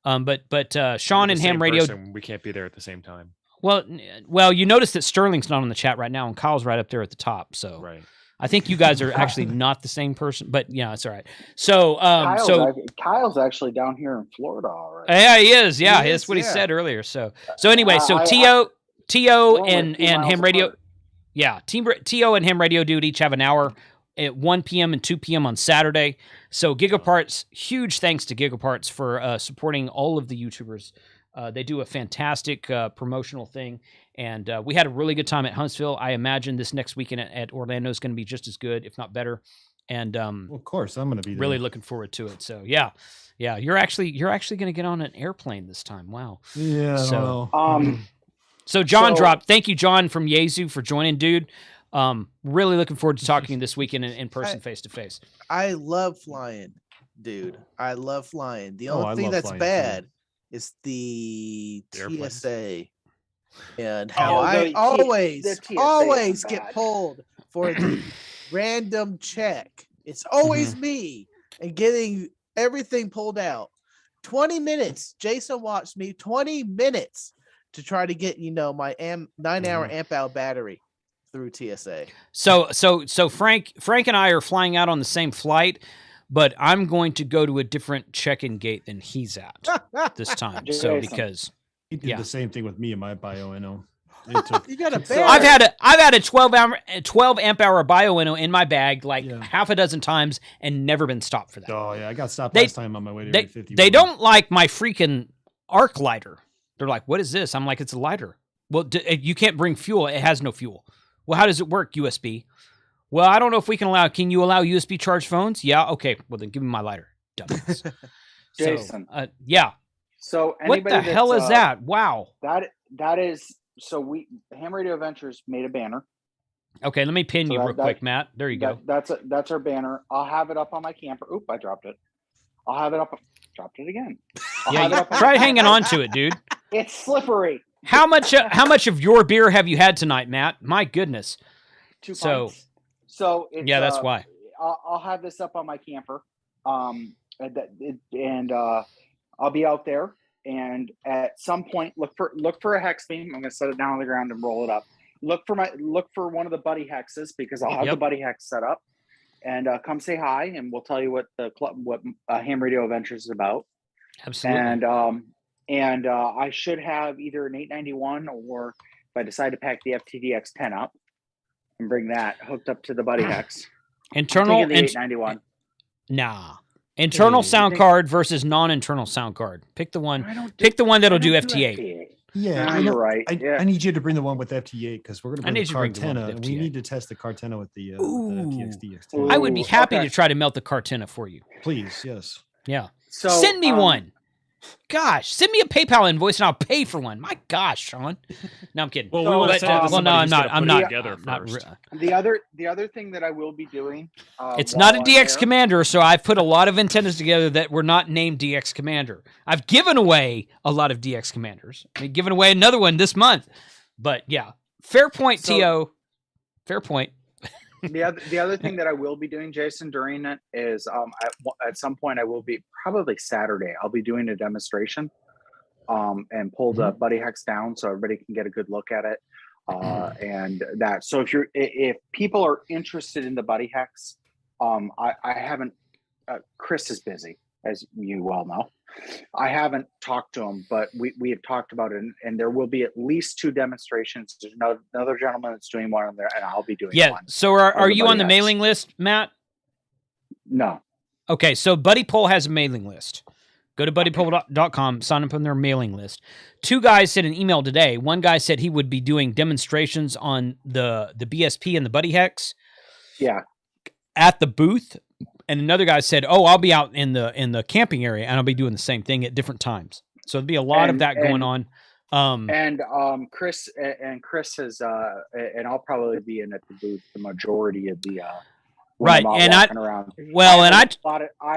But Sean and Ham Radio, we can't be there at the same time. Well, you notice that Sterling's not on the chat right now, and Kyle's right up there at the top. So right. I think you guys are actually not the same person, but yeah, it's all right. So, Kyle's actually down here in Florida already. Yeah, he is. Yeah, that's what he said earlier. So anyway, T.O. and Ham Radio. Apart. Yeah, T.O. and Ham Radio Dude each have an hour at 1 p.m. and 2 p.m. on Saturday. So Gigaparts, huge thanks to Gigaparts for supporting all of the YouTubers. They do a fantastic promotional thing, and we had a really good time at Huntsville. I imagine this next weekend at Orlando is going to be just as good, if not better. And of course, I'm going to be there. Really looking forward to it. So yeah, you're actually going to get on an airplane this time. Wow. Yeah. So John dropped. Thank you, John from Yaesu, for joining, dude. Really looking forward to talking this weekend in person, face to face. I love flying, dude. I love flying. The only thing that's bad is the TSA and how I always get pulled for the random check. It's always me and getting everything pulled out. 20 minutes. Jason watched me 20 minutes to try to get, my 9-hour amp hour battery through TSA. So Frank and I are flying out on the same flight, but I'm going to go to a different check-in gate than he's at this time. So because he did the same thing with me in my bio, I know. You got a So- bear. I've had a 12 amp hour bioenno in my bag like half a dozen times and never been stopped for that. Oh yeah, I got stopped last time on my way to Area 51. They don't like my freaking arc lighter. They're like, "What is this?" I'm like, "It's a lighter." Well, you can't bring fuel. It has no fuel. Well, how does it work? USB. Well, I don't know if we can allow. Can you allow USB charged phones? Yeah. Okay. Well, then give me my lighter. Dumbass. Jason. So, yeah. So What the hell is that? Wow. That is so Ham Radio Adventures made a banner. Okay, let me pin you real quick, Matt. There you go. That's our banner. I'll have it up on my camper. Oop, I dropped it. I'll have it up. Dropped it again. Try hanging on to it, dude. It's slippery. How much of your beer have you had tonight, Matt? My goodness. 2 pints. So it's, that's why. I'll have this up on my camper, and I'll be out there. And at some point, look for a hex beam. I'm going to set it down on the ground and roll it up. Look for one of the buddy hexes because I'll have the buddy hex set up. And come say hi, and we'll tell you what Ham Radio Adventures is about. Absolutely. And I should have either an 891 or if I decide to pack the FTDX 10 up and bring that hooked up to the buddy hex. Internal 891. Nah. Internal sound card versus non-internal sound card. Pick the one. Pick the one that'll do FT8. Yeah, you're right. I need you to bring the one with FT8 because we're going to bring the Cartena. And we need to test the Cartena with the FTXDX. I would be happy to try to melt the Cartena for you. Please, yes. Yeah. So send me one. Gosh, send me a PayPal invoice and I'll pay for one. My gosh, Sean. No, I'm kidding. Well, we want to send it to somebody who's gonna put it together first. The other thing that I will be doing. It's not a DX Commander, so I've put a lot of antennas together that were not named DX Commander. I've given away a lot of DX Commanders. I've given away another one this month. But yeah, fair point, T.O. Fair point. The other thing that I will be doing, Jason, during it is at some point I will be probably Saturday. I'll be doing a demonstration and pull the buddy hex down so everybody can get a good look at it. And that. So if people are interested in the buddy hex, I haven't. Chris is busy, as you well know. I haven't talked to him, but we have talked about it, and there will be at least 2 demonstrations. There's another gentleman that's doing one on there, and I'll be doing one. So are you on the mailing list, Matt? No. Okay, so Buddy Poll has a mailing list. Go to buddypoll.com, sign up on their mailing list. 2 guys sent an email today. One guy said he would be doing demonstrations on the BSP and the Buddy Hex. Yeah. At the booth. And another guy said, "Oh, I'll be out in the camping area, and I'll be doing the same thing at different times." So there'll be a lot of that going on. Chris has and I'll probably be in at the booth the majority of the right. And I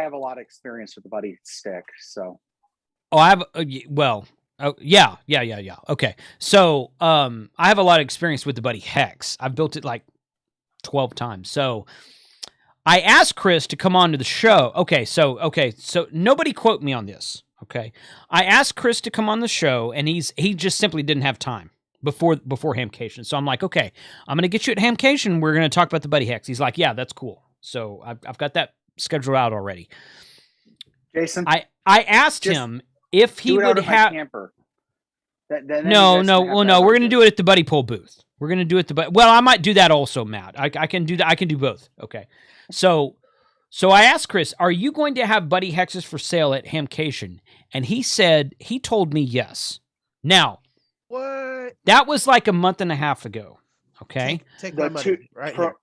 have a lot of experience with the buddy stick. So I have yeah. Okay, so I have a lot of experience with the Buddy Hex. I've built it like 12 times. So I asked Chris to come on to the show. Okay, so nobody quote me on this. Okay, I asked Chris to come on the show, and he just simply didn't have time before Hamcation. So I'm like, okay, I'm gonna get you at Hamcation. We're gonna talk about the Buddy Hex. He's like, yeah, that's cool. So I've got that scheduled out already. Jason, I asked him if he would have. Camper. No. We're gonna do it at the Buddy Poll booth. We're gonna do it well, I might do that also, Matt. I can do that. I can do both. Okay. So I asked Chris, are you going to have Buddy Hexes for sale at Hamcation? And he told me yes. Now, what? That was like a month and a half ago. Okay. Take my money right here.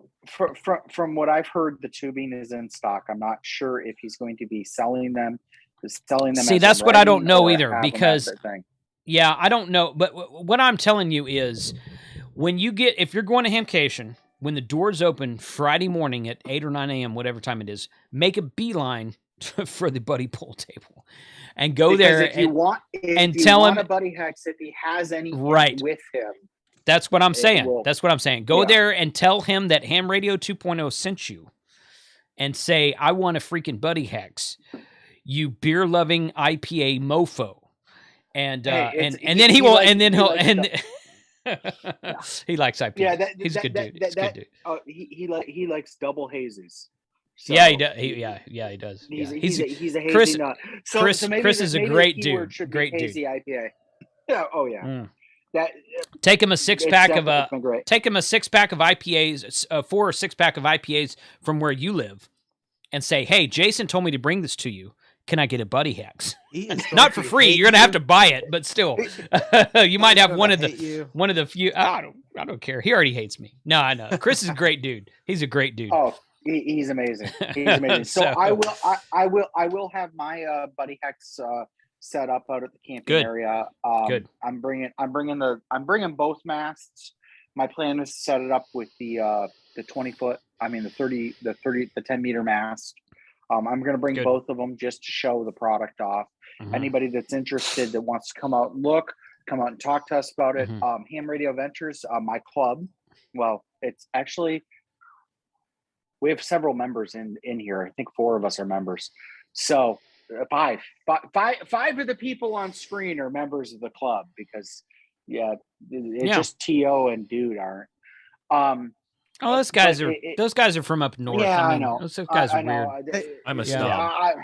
From what I've heard, the tubing is in stock. I'm not sure if he's going to be selling them. See, that's what I don't know either, because yeah, I don't know. But what I'm telling you is if you're going to Hamcation, when the doors open Friday morning at 8 or 9 a.m., whatever time it is, make a beeline for the Buddy Poll table and go there and tell him a Buddy Hex if he has any with him. That's what I'm saying. That's what I'm saying. Go there and tell him that Ham Radio 2.0 sent you and say, I want a freaking Buddy Hex, you beer-loving IPA mofo. And then he'll he likes IPA. Yeah, he's a good dude. He's a good dude. He likes double hazies. So yeah, he does. He does. He's a hazy Chris. nut. Chris is a great dude. Great dude. Hazy IPA. Yeah. Oh yeah. Take him a six-pack of IPAs, 4 or 6-pack of IPAs from where you live, and say, "Hey, Jason told me to bring this to you. Can I get a Buddy Hex? Not for free. You're gonna have to buy it, but still, you might have one of the few. I don't care. He already hates me. No, I know. Chris is a great dude. He's a great dude. Oh, he's amazing. He's amazing. So I will have my Buddy Hex set up out at the camping area. Good. I'm bringing both masts. My plan is to set it up with the 20-foot. I mean the 10-meter mast. I'm going to bring both of them just to show the product off. Mm-hmm. Anybody that's interested that wants to come out and talk to us about it. Mm-hmm. Ham Radio Ventures, my club. Well, it's actually, we have several members in here. I think 4 of us are members. So five of the people on screen are members of the club because just T.O. and Dude aren't. Those guys are from up north. Yeah, I know. Those guys are weird. I'm a snob.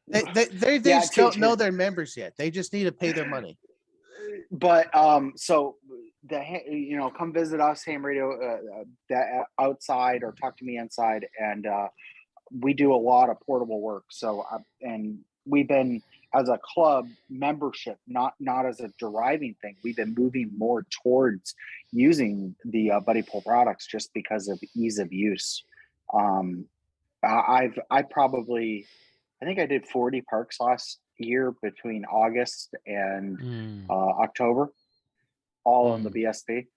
They just don't know their members yet. They just need to pay their money. But so come visit us, Ham Radio, outside, or talk to me inside, and we do a lot of portable work. So and we've been, as a club membership, not as a deriving thing, we've been moving more towards using the Buddy Pull products just because of ease of use. I think I did 40 parks last year between August and October, all on the BSP.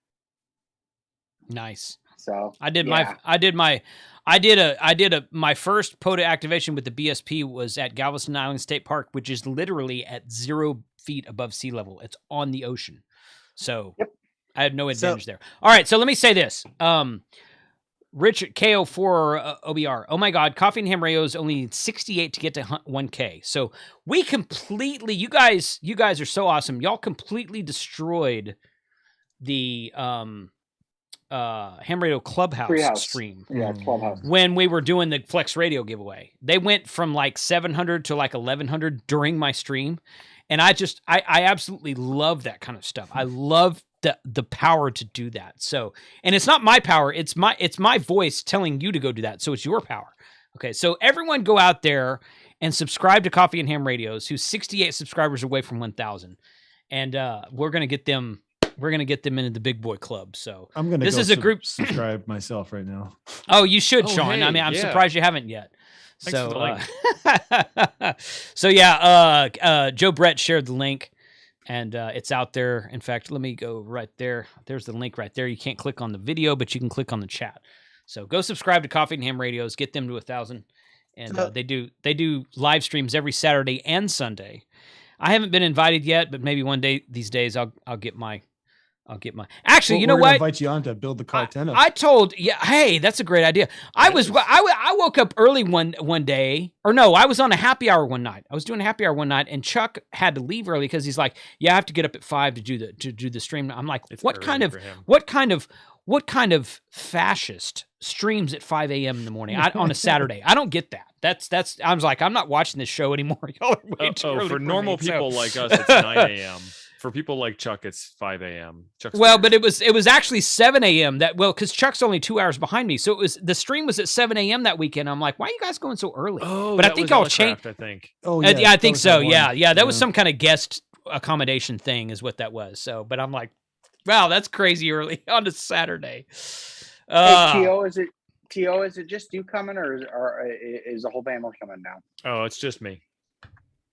Nice. So my first POTA activation with the BSP was at Galveston Island State Park, which is literally at 0 feet above sea level. It's on the ocean. So I had no advantage there. All right. So let me say this. Richard KO4 OBR. Oh my God. Coffee and Ham Radio is only 68 to get to 1K. So we completely, you guys are so awesome. Y'all completely destroyed the, Ham Radio Clubhouse stream. Yeah, Clubhouse. When we were doing the Flex Radio giveaway. They went from like 700 to like 1100 during my stream. And I absolutely love that kind of stuff. I love the power to do that. So, and it's not my power, it's my voice telling you to go do that. So it's your power. Okay. So everyone go out there and subscribe to Coffee and Ham Radios, who's 68 subscribers away from 1,000. And we're going to get them into the big boy club. So I'm going to this is a group subscribe myself right now. Oh, you should, Sean. Hey, I mean, I'm surprised you haven't yet. Thanks so Joe Brett shared the link, and it's out there. In fact, let me go right there. There's the link right there. You can't click on the video, but you can click on the chat. So go subscribe to Coffee and Ham Radios. Get them to 1,000. And they do live streams every Saturday and Sunday. I haven't been invited yet, but maybe one day these days I'll get my. Actually, you know what? Invite you on to build the car tent up. I told, hey, that's a great idea. I woke up early one day, or no, I was on a happy hour one night. I was doing a happy hour one night, and Chuck had to leave early because he's like, I have to get up at 5 to do the stream. I'm like, what kind of fascist streams at 5 a.m. in the morning on a Saturday? I don't get that. That's. I was like, I'm not watching this show anymore. Y'all are way too early for normal people like us, it's 9 a.m. For people like Chuck, it's 5 a.m. But it was actually 7 a.m. because Chuck's only 2 hours behind me. So the stream was at 7 a.m. that weekend. I'm like, why are you guys going so early? Oh, but I think I'll change. I think. Oh, yeah. I think so. Yeah. That was some kind of guest accommodation thing is what that was. So, but I'm like, wow, that's crazy early on a Saturday. Hey, T.O., is it just you coming, or is the whole family coming down? Oh, it's just me.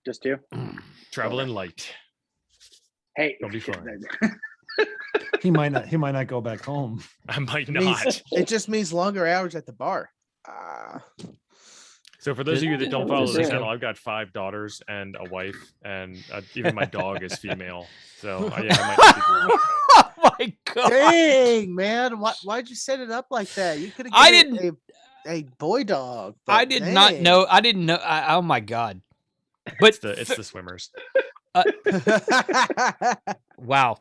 Just you? Traveling light. Hey, don't be fine. He might not go back home. I might not. It just means longer hours at the bar. So for those of you that don't follow the channel, I've got 5 daughters and a wife, and even my dog is female. So I might not be oh my God! Dang, man, why'd you set it up like that? You could have. I didn't. A boy dog. I did not know. I didn't know. Oh my God! But it's the swimmers. Wow.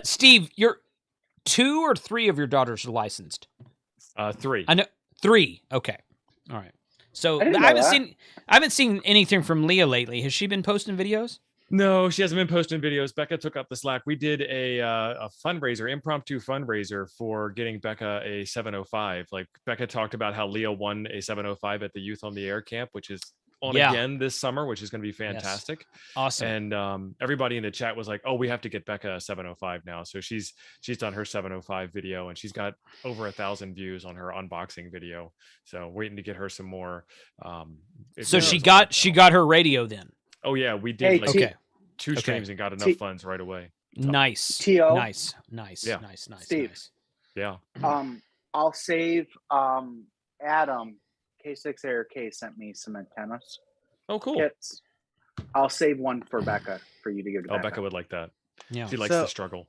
Steve, you're 2 or 3 of your daughters are licensed? 3. I know 3. Okay. All right. So I haven't seen anything from Leah lately. Has she been posting videos? No, she hasn't been posting videos. Becca took up the slack. We did a fundraiser, impromptu fundraiser for getting Becca a 705. Like Becca talked about how Leah won a 705 at the Youth on the Air camp, which is on again this summer, which is going to be fantastic. Yes. Awesome. And everybody in the chat was like, "Oh, we have to get Becca a 705 now." So she's done her 705 video, and she's got over 1,000 views on her unboxing video. So waiting to get her some more. So she got her radio then. Oh yeah, we did two Okay. streams and got enough funds right away. Nice. T.O. Nice. Yeah. Nice. Steve. Nice. Yeah. I'll save Adam K6ARK sent me some antennas. Oh, cool. Kits. I'll save one for Becca for you to give to Becca. Becca would like that. Yeah. She likes the struggle.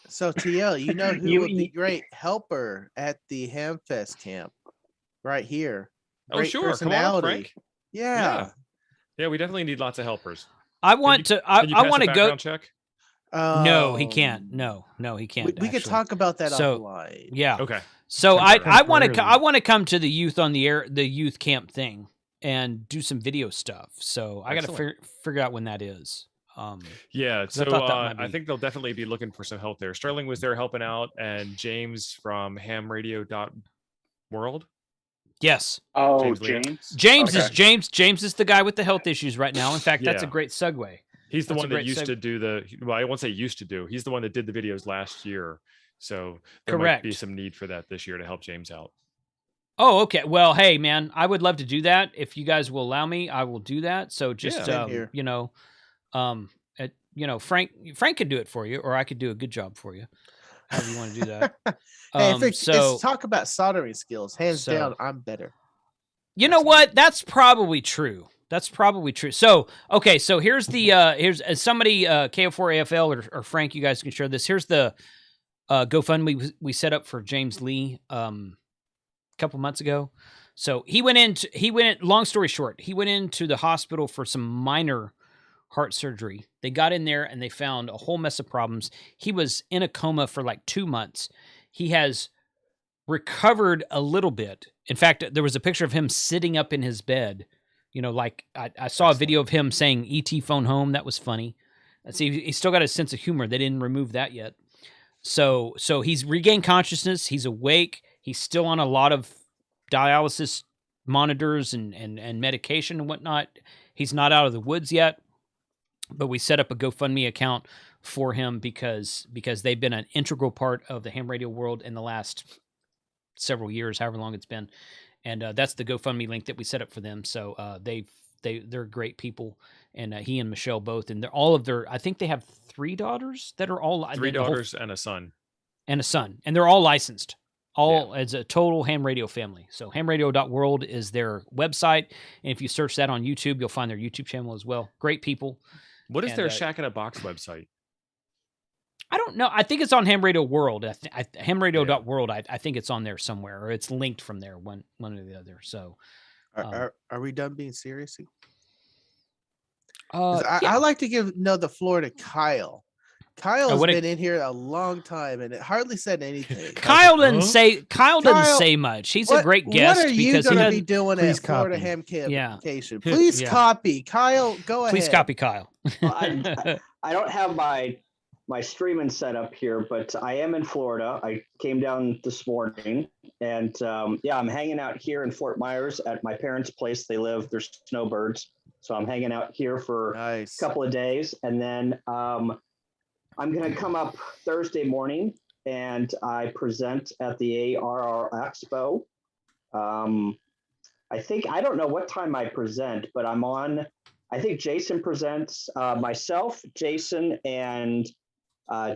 So TL, you know who would be great helper at the Hamfest camp? Right here. Oh, Great sure. Come on, Frank. Yeah. Yeah, we definitely need lots of helpers. I want to go. Check? No, he can't. No, he can't. We could talk about that offline. Yeah. Okay. So I want to come to the Youth on the Air, the youth camp thing, and do some video stuff. So I got to figure out when that is. Yeah. So I think they'll definitely be looking for some help there. Sterling was there helping out, and James from hamradio.world. Yes. Oh, James is the guy with the health issues right now. In fact, that's a great segue. He's the one that used to do I won't say used to do. He's the one that did the videos last year. So there might be some need for that this year to help James out. Oh, okay. Well, hey, man, I would love to do that. If you guys will allow me, I will do that. So just, Frank could do it for you, or I could do a good job for you. However you want to do that. It's talk about soldering skills. Hands down, I'm better. You know what? That's probably true. So, okay. So here's as somebody, KO4AFL or Frank, you guys can share this. Here's the GoFundMe we set up for James Lee a couple months ago. So long story short, he went into the hospital for some minor heart surgery. They got in there and they found a whole mess of problems. He was in a coma for like 2 months. He has recovered a little bit. In fact, there was a picture of him sitting up in his bed. Like I saw a video of him saying "ET phone home." That was funny. See, he's still got a sense of humor. They didn't remove that yet. So he's regained consciousness. He's awake. He's still on a lot of dialysis monitors and medication and whatnot. He's not out of the woods yet. But we set up a GoFundMe account for him because they've been an integral part of the ham radio world in the last several years, however long it's been. And that's the GoFundMe link that we set up for them. So they're great people, and he and Michelle both, and I think they have 3 daughters that are all 3 daughters and a son, and they're all licensed, as a total ham radio family. So hamradio.world is their website, and if you search that on YouTube, you'll find their YouTube channel as well. Great people. What is their Shack in a Box website? I don't know. I think it's on Ham Radio World. Hamradio.world. I think it's on there somewhere, or it's linked from there, one or the other. So, are we done being serious? Yeah. I like to give the floor to Kyle. Kyle has been in here a long time and it hardly said anything. Kyle didn't say much. He's a great guest. What are you going to be doing at Florida Hamcation? Please copy. Kyle, go ahead. Please copy Kyle. Well, I don't have my streaming set up here, but I am in Florida. I came down this morning, and I'm hanging out here in Fort Myers at my parents' place. They live. There's snowbirds, so I'm hanging out here for a couple of days, and then I'm going to come up Thursday morning, and I present at the ARR Expo. I don't know what time I present, but I'm on. I think Jason presents, myself, Jason, and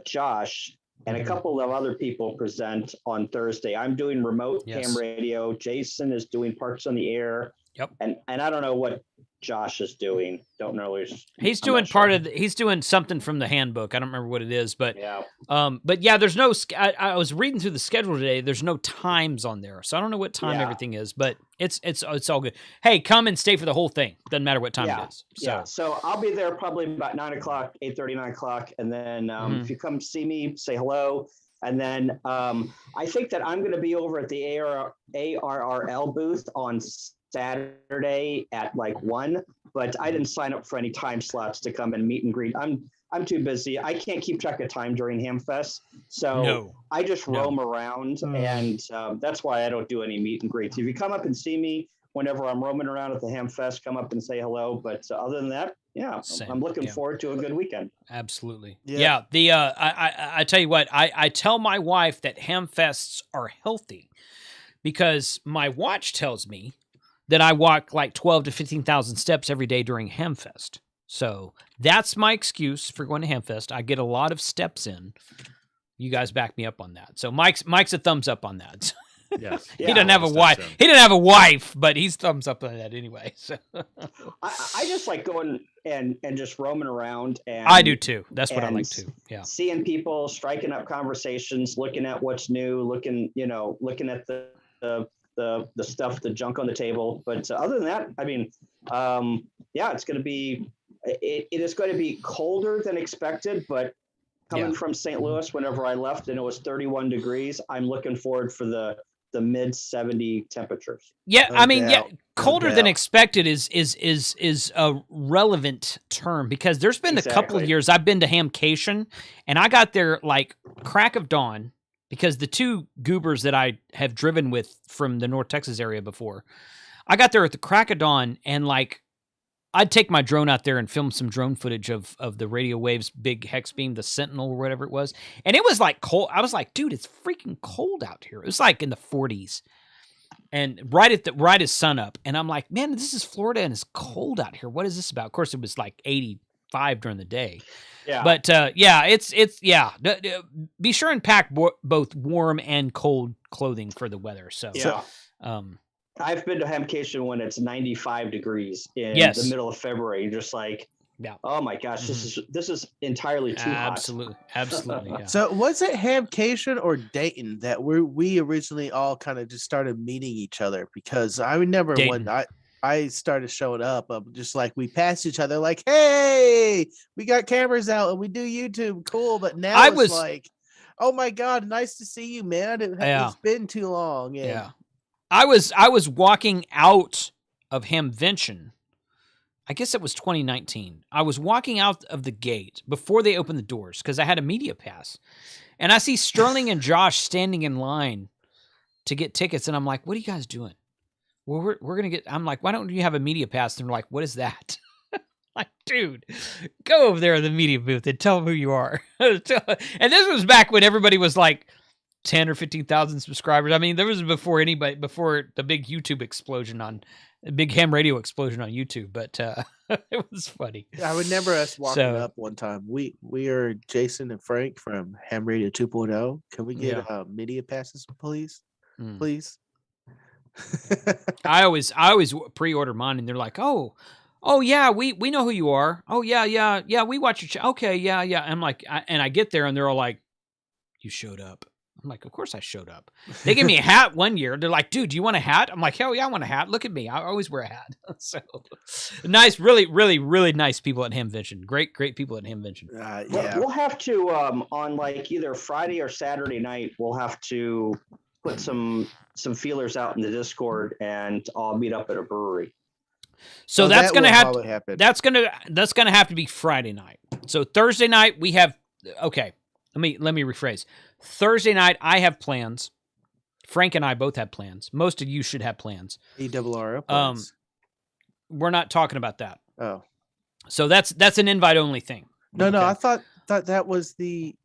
Josh, and a couple of other people present on Thursday. I'm doing remote ham radio. Jason is doing Parks on the Air. Yep. And I don't know what Josh is doing. Don't know. He's doing he's doing something from the handbook. I don't remember what it is, but there's no. I was reading through the schedule today. There's no times on there, so I don't know what time everything is. But it's all good. Hey, come and stay for the whole thing. Doesn't matter what time it is. So. So I'll be there probably about 9 o'clock, 8:30, 9 o'clock, and then if you come see me, say hello. And then I think that I'm going to be over at the ARRL booth on Saturday at like 1. but I didn't sign up for any time slots to come and meet and greet. I'm too busy. I can't keep track of time during Hamfest, so I just roam around, and that's why I don't do any meet and greets. If you come up and see me whenever I'm roaming around at the Hamfest, come up and say hello. But other than that, I'm looking forward to a good weekend. Absolutely. Yeah. The I tell you what, I tell my wife that Hamfests are healthy because my watch tells me that I walk like 12 to 15,000 steps every day during Hamfest. So that's my excuse for going to Hamfest. I get a lot of steps in. You guys back me up on that. So Mike's a thumbs up on that. Yes. He doesn't have a wife. He didn't have a wife, but he's thumbs up on that anyway. So I just like going and just roaming around, and I do too. That's what I like too. Yeah. Seeing people, striking up conversations, looking at what's new, looking at the stuff, the junk on the table. But other than that, I mean, it's going to be, it is going to be colder than expected, but coming from St. Louis, whenever I left and it was 31 degrees, I'm looking forward for the mid 70 temperatures. Yeah. I mean, colder than expected is a relevant term because there's been a couple of years I've been to Hamcation and I got there like crack of dawn because the two goobers that I have driven with from the North Texas area before, I got there at the crack of dawn and like, I'd take my drone out there and film some drone footage of the Radio Wave's big hex beam, the Sentinel or whatever it was. And it was like cold. I was like, dude, it's freaking cold out here. It was like in the 40s and right as sun up. And I'm like, man, this is Florida and it's cold out here. What is this about? Of course, it was like 85 during the day. Yeah. But be sure and pack both warm and cold clothing for the weather. So, I've been to Hamcation when it's 95 degrees in the middle of February. You're just like, oh my gosh, this is entirely too hot. Absolutely. Yeah. So was it Hamcation or Dayton that we originally all kind of just started meeting each other? Because I remember when I started showing up, just like we passed each other, like, hey, we got cameras out and we do YouTube, cool. But now it's like, oh my God, nice to see you, man. It's been too long. Yeah. I was walking out of Hamvention. I guess it was 2019. I was walking out of the gate before they opened the doors because I had a media pass. And I see Sterling and Josh standing in line to get tickets. And I'm like, what are you guys doing? Well, we're going to get, I'm like, why don't you have a media pass? And they're like, what is that? Like, dude, go over there in the media booth and tell them who you are. And this was back when everybody was like, 10 or 15,000 subscribers. I mean, there was before the big YouTube explosion big ham radio explosion on YouTube, but it was funny. I remember us walking up one time. We are Jason and Frank from Ham Radio 2.0. Can we get media passes, please? Please. I always pre-order mine and they're like, oh yeah, we know who you are. Oh yeah, we watch your show. Okay, yeah. I'm like, I get there and they're all like, you showed up. I'm like, of course I showed up. They gave me a hat one year. They're like, dude, do you want a hat? I'm like, hell yeah, I want a hat. Look at me. I always wear a hat. So nice, really, really, really nice people at Hamvention. Great people at Hamvention. We'll have to, on like either Friday or Saturday night, we'll have to put some feelers out in the Discord and I'll meet up at a brewery. So that's going to have to happen. That's going to have to be Friday night. So Thursday night we have, okay, let me rephrase. Thursday night, I have plans. Frank and I both have plans. Most of you should have plans. ERR plans. We're not talking about that. Oh. So that's an invite only thing. No, okay. No, I thought that was the.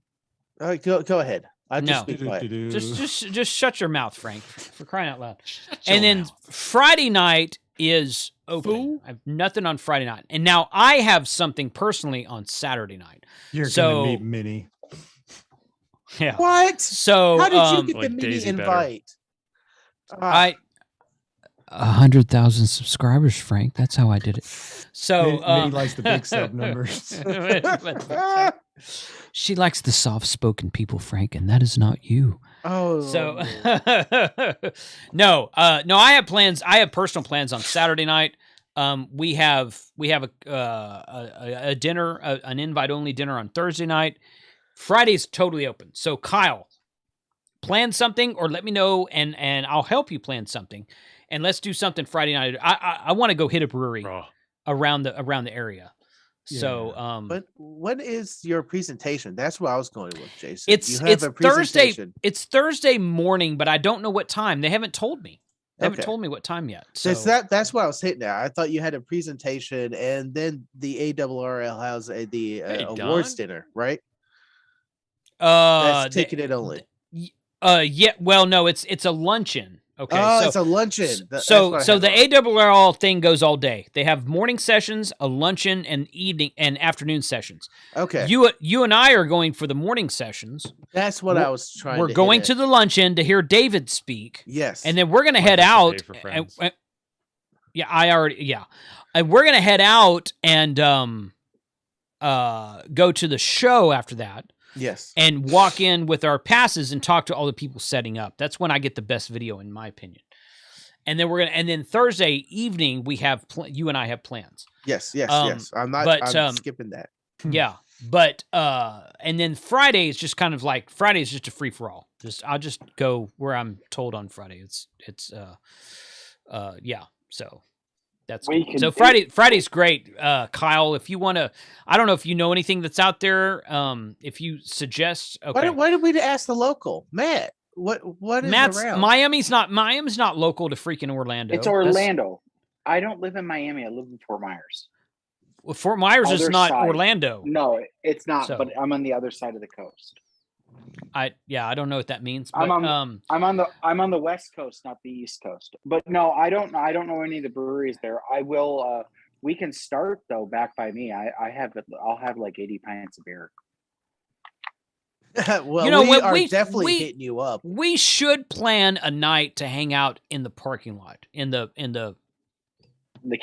Go ahead. Just shut your mouth, Frank. For crying out loud. And then Friday night is open. I have nothing on Friday night, and now I have something personally on Saturday night. You're gonna meet Minnie. Yeah. What? So how did you get the mini invite? 100,000 subscribers, Frank. That's how I did it. So Minnie likes the big sub numbers. She likes the soft-spoken people, Frank, and that is not you. Oh. So no. I have plans. I have personal plans on Saturday night. We have a dinner, an invite-only dinner on Thursday night. Friday's totally open. So Kyle, plan something or let me know and I'll help you plan something. And let's do something Friday night. I want to go hit a brewery. around the area. So, but when is your presentation? That's what I was going with, Jason. It's Thursday. It's Thursday morning, but I don't know what time. They haven't told me. They haven't told me what time yet. So that's what I was hitting at. I thought you had a presentation, and then the ARRL has the awards dinner, right? That's ticketed only. Yeah. Well, no, it's a luncheon. Okay. Oh, it's a luncheon. So the ARRL thing goes all day. They have morning sessions, a luncheon, and evening and afternoon sessions. Okay. You and I are going for the morning sessions. That's what I was trying. We're going to the luncheon to hear David speak. Yes. And then we're going to head out. And we're going to head out and go to the show after that. Yes. And walk in with our passes and talk to all the people setting up. That's when I get the best video, in my opinion. And then Thursday evening we have you and I have plans. Yes. I'm skipping that. Yeah, but and then Friday is just kind of like Friday is just a free for all. I'll just go where I'm told on Friday. So that's cool. So Friday's great. Kyle, if you want to, I don't know if you know anything that's out there. If you suggest, okay. Why did we ask the local Matt? What is Matt's around? Miami's not local to freaking Orlando. It's Orlando. I don't live in Miami. I live in Fort Myers. Well, Fort Myers is not side. Orlando. No, it's not. But I'm on the other side of the coast. I don't know what that means. But, I'm on the West Coast, not the East Coast. But no, I don't know any of the breweries there. I will. We can start though. Back by me, I'll have like 80 pints of beer. Well, we are definitely hitting you up. We should plan a night to hang out in the parking lot in the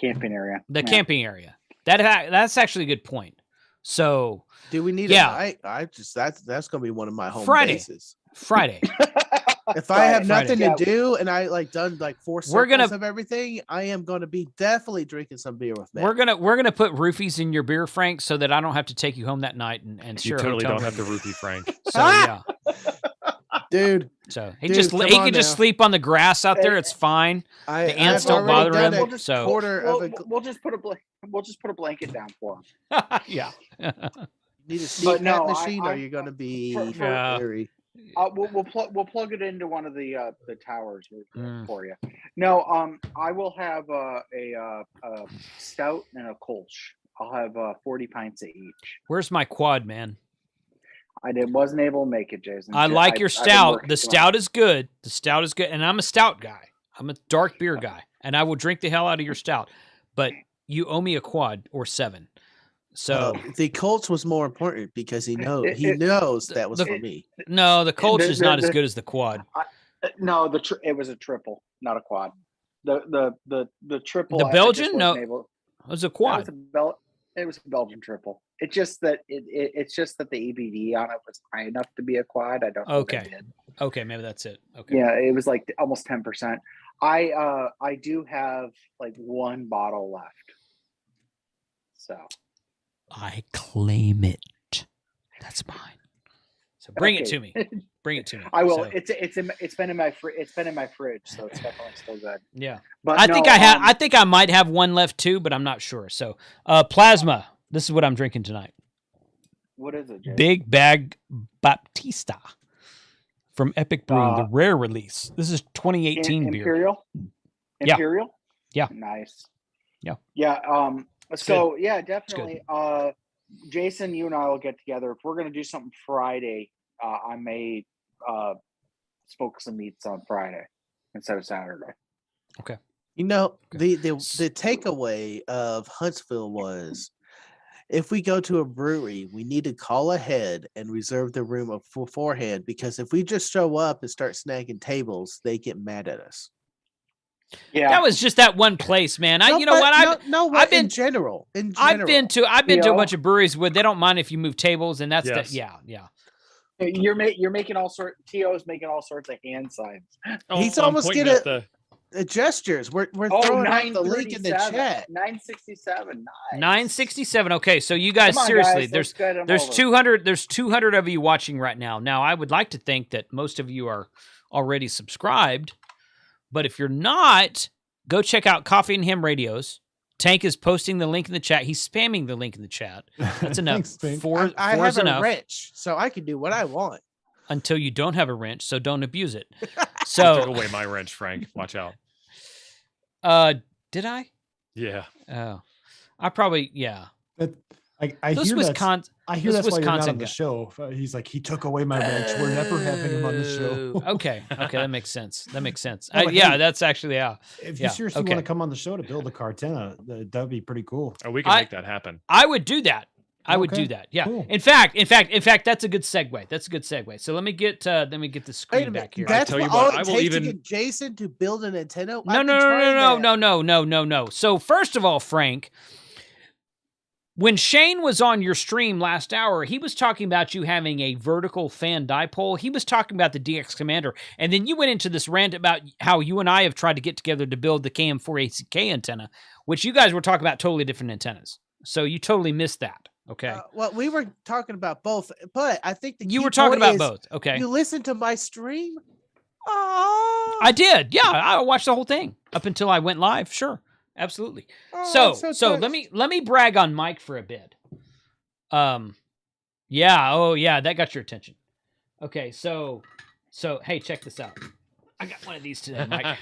camping area. Camping area. That's actually a good point. So, do we need a night? That's going to be one of my home bases. Friday. If I have nothing to do and I done 4 circles of everything, I am going to be definitely drinking some beer with Matt. We're gonna put roofies in your beer, Frank, so that I don't have to take you home that night and share. You totally don't have to roofie Frank. So yeah, dude. So he can just sleep on the grass out there. It's fine. The ants don't bother him. We'll just put a blanket down for him. Yeah. Need a seat machine, or are you going to be very? We'll plug it into one of the towers for you. No, I will have a stout and a Kolsch. I'll have 40 pints of each. Where's my quad, man? I wasn't able to make it, Jason. I like your stout. The stout is good. The stout is good, and I'm a stout guy. I'm a dark beer guy, and I will drink the hell out of your stout. But you owe me a quad or 7. So the Colts was more important because he knows that was for me. No, the Colts is not as good as the quad. It was a triple, not a quad. The triple. The Belgian? No, it was a quad. It was a Belgian triple. It's just that it's just that the EBD on it was high enough to be a quad. I don't know. Okay, maybe that's it. Okay. Yeah, it was like almost 10%. I do have like 1 bottle left. So I claim it. That's mine. So bring it to me. Bring it to me. I will. So. It's been in my fridge, so it's definitely still good. Yeah, but I think I might have 1 left too, but I'm not sure. So, Plasma. This is what I'm drinking tonight. What is it, Jason? Big Bag Baptista from Epic Brewing, the rare release. This is 2018 beer. Imperial. Yeah. Imperial. Yeah. Nice. Yeah. Yeah. So yeah, definitely. Jason, you and I will get together. If we're going to do something Friday, I may smoke some meats on Friday instead of Saturday. Okay. The takeaway of Huntsville was, if we go to a brewery, we need to call ahead and reserve the room beforehand, because if we just show up and start snagging tables, they get mad at us. Yeah, that was just that one place, man. I've been in general. I've been to a bunch of breweries where they don't mind if you move tables, and that's yeah. You're making all sorts. T.O.'s making all sorts of hand signs. He's almost getting gestures. We're throwing out the link in the chat. 967. Nice. 967. Okay, so you guys, seriously, there's 200. There's 200 of you watching right now. Now, I would like to think that most of you are already subscribed. But if you're not, go check out Coffee and Ham Radio's Tank is posting the link in the chat. He's spamming the link in the chat. That's enough. Thanks, Tank. Four I is have a enough wrench, so I can do what I want. until you don't have a wrench, so don't abuse it. You took So, away my wrench, Frank. Watch out. did I? Yeah. Oh, I probably, yeah. I Those hear Wisconsin. I hear those that's why you're not Wisconsin on the guys. show. He's like, he took away my wrench. We're never having him on the show. Okay, that makes sense. That makes sense. No, but Yeah, hey, that's actually If Yeah, you seriously okay. want to come on the show to build a Cartena, that'd be pretty cool. Oh, we can make that happen. I would do that. I would Okay, do that. Yeah. cool. In fact, that's a good segue. That's a good segue. So let me get the Wait a screen minute. back here. That's tell you all what, it I will takes even- to get Jason to build an antenna. No. So first of all, Frank, when Shane was on your stream last hour, he was talking about you having a vertical fan dipole. He was talking about the DX Commander. And then you went into this rant about how you and I have tried to get together to build the KM4ACK antenna, which you guys were talking about totally different antennas. So you totally missed that. Okay. Well, we were talking about both, but I think You key were talking point about is both. Okay. You listened to my stream? Oh, I did. Yeah, I watched the whole thing up until I went live. Sure. Absolutely. I'm So let me brag on Mike for a bit. Yeah, that got your attention. Okay, so hey, check this out. I got one of these today, Mike. I wonder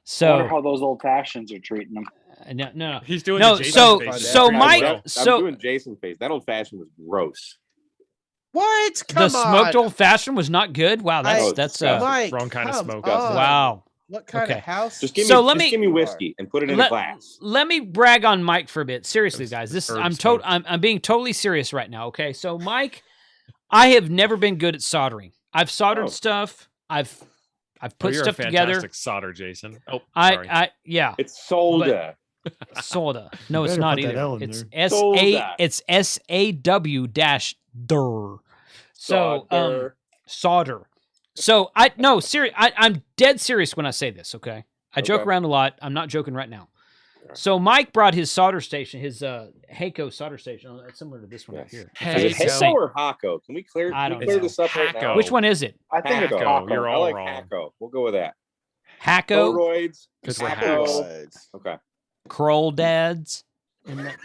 So how those old fashions are treating them. no. He's doing No, the Jason so- face. so I'm Mike- doing- so- I'm doing Jason face. That old fashioned was gross. What? The Come smoked on. old fashioned was not good. Wow, that's Mike, Wrong kind of come smoke. on. wow. What kind Okay. of house? Just give So me, let just me- give me whiskey and put it in a glass. Let me brag on Mike for a bit. Seriously, It's guys, this herb I'm smoke. I'm being totally serious right now. Okay, so Mike, I have never been good at soldering. I've soldered Oh. stuff. I've Oh, put you're stuff a together. fantastic solder, Jason. Oh, sorry. Yeah, It's soda. soda. No, You it's better not put that either. L in It's there. Soda. it's SAW dash der. So solder. So I'm dead serious when I say this. Okay, I joke Okay. around a lot. I'm not joking right now. So Mike brought his solder station, his Hamco solder station, similar to this one right here. Hey, Is it so- Hako or Hako? Can we clear, I can don't we clear know. this up right Hako. now? Which one is it? I think it's Hako, Hako. you're I all like wrong. Hako. We'll go with that. Hacko, Polaroids. 'Cause we're Hako. hacks. Okay. Kroll dads. And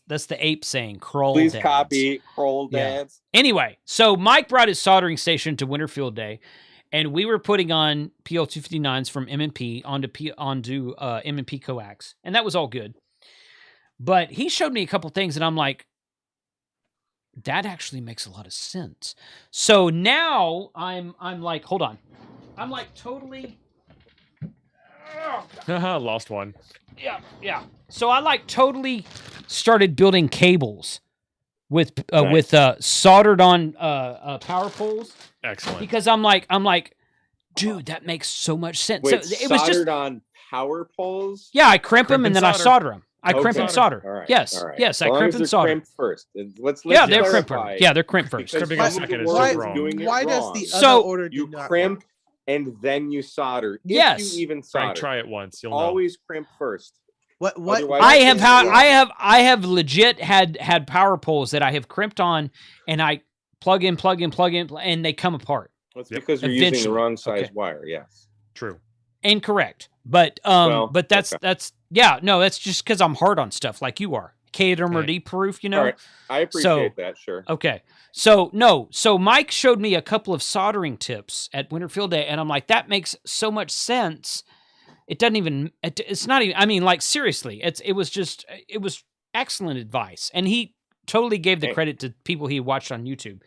that's the ape saying Kroll Please dads. copy Kroll Yeah. Dads. Anyway, so Mike brought his soldering station to Winterfield Day, and we were putting on PL259s from M&P onto M&P Coax, and that was all good. But he showed me a couple things, and I'm like, that actually makes a lot of sense. So now I'm like, hold on, I'm like totally. Lost one. Yeah. So I like totally started building cables with soldered on power poles Excellent. because I'm like, dude, that makes so much sense. Wait, so it was just soldered on power poles? yeah, I crimp them Crimp and and then I solder. solder them. I Okay. crimp and solder. All right. Yes, all right. yes, I As long crimp as and they're solder. crimped first. Let's Yeah, they're clarify, crimped. Yeah, they're crimped first. because Crimping on some of second the is world just wrong. doing it Why does wrong. the So, other order do You not crimp work? and then you solder. If Yes. you even solder. Frank, try it once. You'll know. Always crimp first. What? Otherwise- I have legit had power poles that I have crimped on, and I plug in, and they come apart. Well, it's Yep. because you're using the Eventually. wrong size Okay. wire. Yes. True. Incorrect, but Well, but that's yeah, no, that's just because I'm hard on stuff like you are. K-derm or Hey. D-proof, you know. All right. I appreciate that. Sure. Okay. So Mike showed me a couple of soldering tips at Winterfield Day, and I'm like, that makes so much sense. It doesn't even. It's not even. I mean, like seriously, it was excellent advice, and he totally gave the Hey. credit to people he watched on YouTube.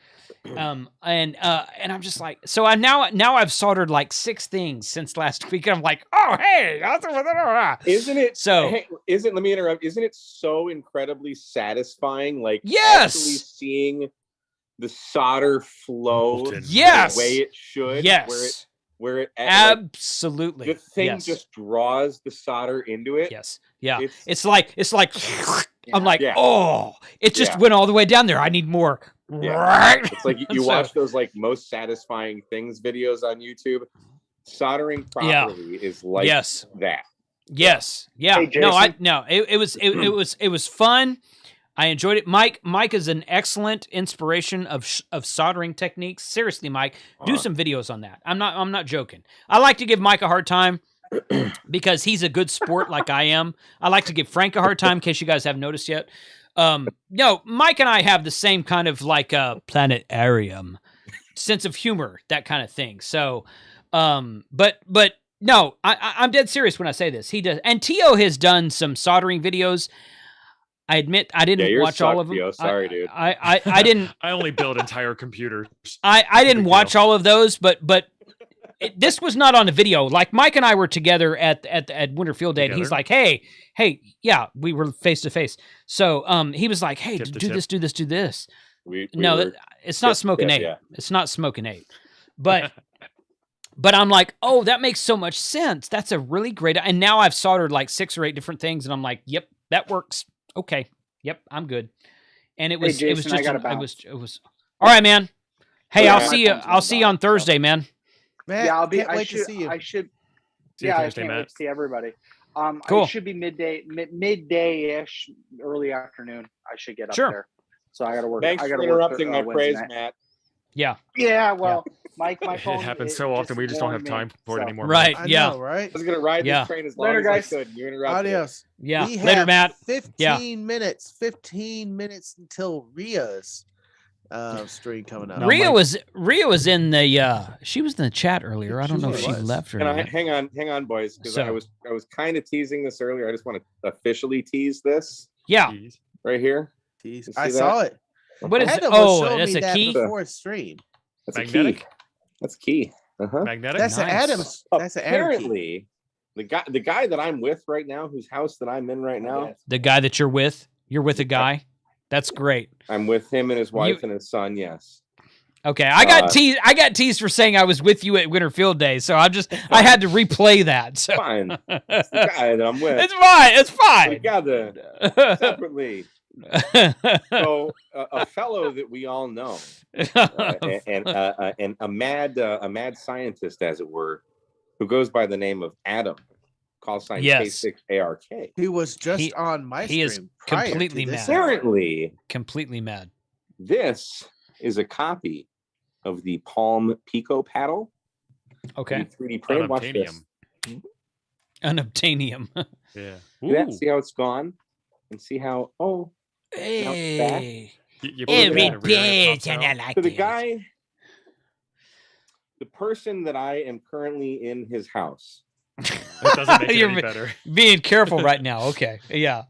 And I'm just like, so I now I've soldered like 6 things since last week. And I'm like, oh hey, Isn't it So- Hey, let me interrupt. Isn't it so incredibly satisfying? Like Yes! actually seeing the solder flow Molten. Yes! the way it should. yes, Where it like, absolutely. the thing yes. just draws the solder into it. Yes. Yeah. It's- It's like I'm like, Yeah. oh, it just Yeah. went all the way down there. I need more. Yeah. It's like you So- watch those like most satisfying things videos on YouTube. Soldering Yeah. properly is like Yes. that. Yes. Yeah. Hey, no, Jason. it was fun. I enjoyed it. Mike is an excellent inspiration of soldering techniques. Seriously, Mike, do some videos on that. I'm not joking. I like to give Mike a hard time. because he's a good sport like I am. I like to give Frank a hard time in case you guys haven't noticed yet. No, Mike and I have the same kind of like planetarium sense of humor, that kind of thing. So, but no, I'm dead serious when I say this. He does, and Tio has done some soldering videos. I admit I didn't watch all of them. Tio. Sorry, dude. I didn't. I only build entire computers. I didn't watch all of those, but this was not on the video. Like Mike and I were together at Winter Field Day, and he's like, hey, yeah, we were face to face. So he was like, hey, do this. It's not Smoking 8. Yeah. It's not Smoking 8. But but I'm like, oh, that makes so much sense. That's a really great. And now I've soldered like 6 or 8 different things, and I'm like, yep, that works. Okay, yep, I'm good. And it was Jason, it was just it was all right, man. Hey, I'll see you. I'll see you on Thursday, man. Man, yeah, I'll be. I should see you. I should. See you Yeah, Thursday, I can't wait Matt. to see everybody. Cool. I should be midday-ish, early afternoon. I should get up Sure. there. So I got to work. Thanks I for got to interrupting my Wednesday praise, night. Matt. Yeah. Yeah, well, my phone. It happens so often. We just don't have time for it anymore. Right. I Yeah. know, right? I was gonna ride Yeah. this train as long Later, as guys. I could. You interrupted. Adios. Yeah. We Later, have Matt. 15 minutes. 15 minutes until Ria's stream coming up. No, Rhea Mike- was in the she was in the chat earlier. I don't know if she was. left or And not. hang on, boys, because So- I was kind of teasing this earlier. I just want to officially tease this Yeah. Jeez. right here. Jeez, You I see saw that? it. What is Adam was oh, showing that's me a that key? before stream. That's a Magnetic? key. That's key. Uh-huh. Magnetic? That's Nice. an Adams. That's an Adam key. Apparently, the guy that I'm with right now, whose house that I'm in right now, The guy that you're with a guy. That's great. I'm with him and his wife and his son. Yes. Okay, I got teased for saying I was with you at Winter Field Day, so I had to replay that. So Fine. It's the guy that I'm with. it's fine. It's fine. Together, separately. So a fellow that we all know, and a mad scientist, as it were, who goes by the name of Adam, call sign Yes. K6ARK. He was just on my he is stream. prior to completely this mad. hour. Apparently, Completely mad. this is a copy of the Palm Pico paddle. Okay. 3D printed. Watch this. Unobtainium. Yeah. See that? Ooh. See how it's gone, and see how Hey. You Every put it in a rear and it bitch pops and out. I like So the it. guy, the person that I am currently in his house, That doesn't make it You're any better. being careful right now. Okay. Yeah.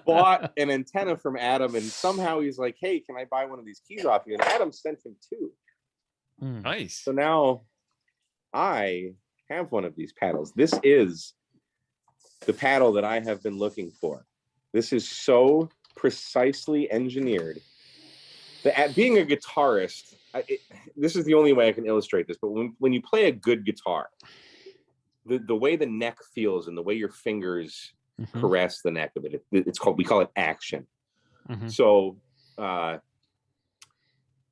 bought an antenna from Adam, and somehow he's like, "Hey, can I buy one of these keys off you?" And Adam sent him 2. Nice. So now I have one of these paddles. This is the paddle that I have been looking for. This is so precisely engineered. Being a guitarist, this is the only way I can illustrate this, but when you play a good guitar, the way the neck feels and the way your fingers caress the neck of it, we call it action. So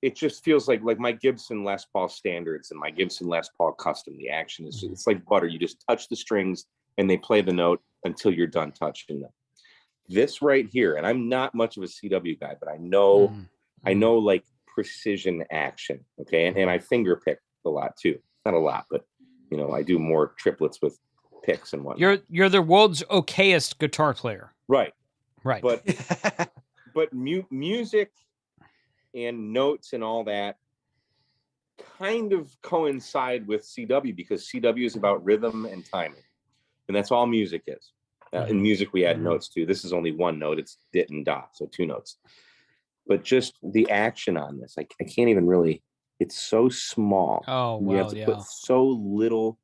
it just feels like my Gibson Les Paul standards and my Gibson Les Paul custom. The action is it's like butter. You just touch the strings and they play the note until you're done touching them. This right here, and I'm not much of a CW guy, but I know like precision action. Okay, and I finger pick a lot too. Not a lot, but you know I do more triplets with picks and whatnot. You're the world's okayest guitar player. Right. But Music and notes and all that kind of coincide with CW because CW is about rhythm and timing, and that's all music is. In music, we add notes too. This is only one note; it's dit and da, so 2 notes. But just the action on this, I can't even really. It's so small. Oh wow, you have to put so little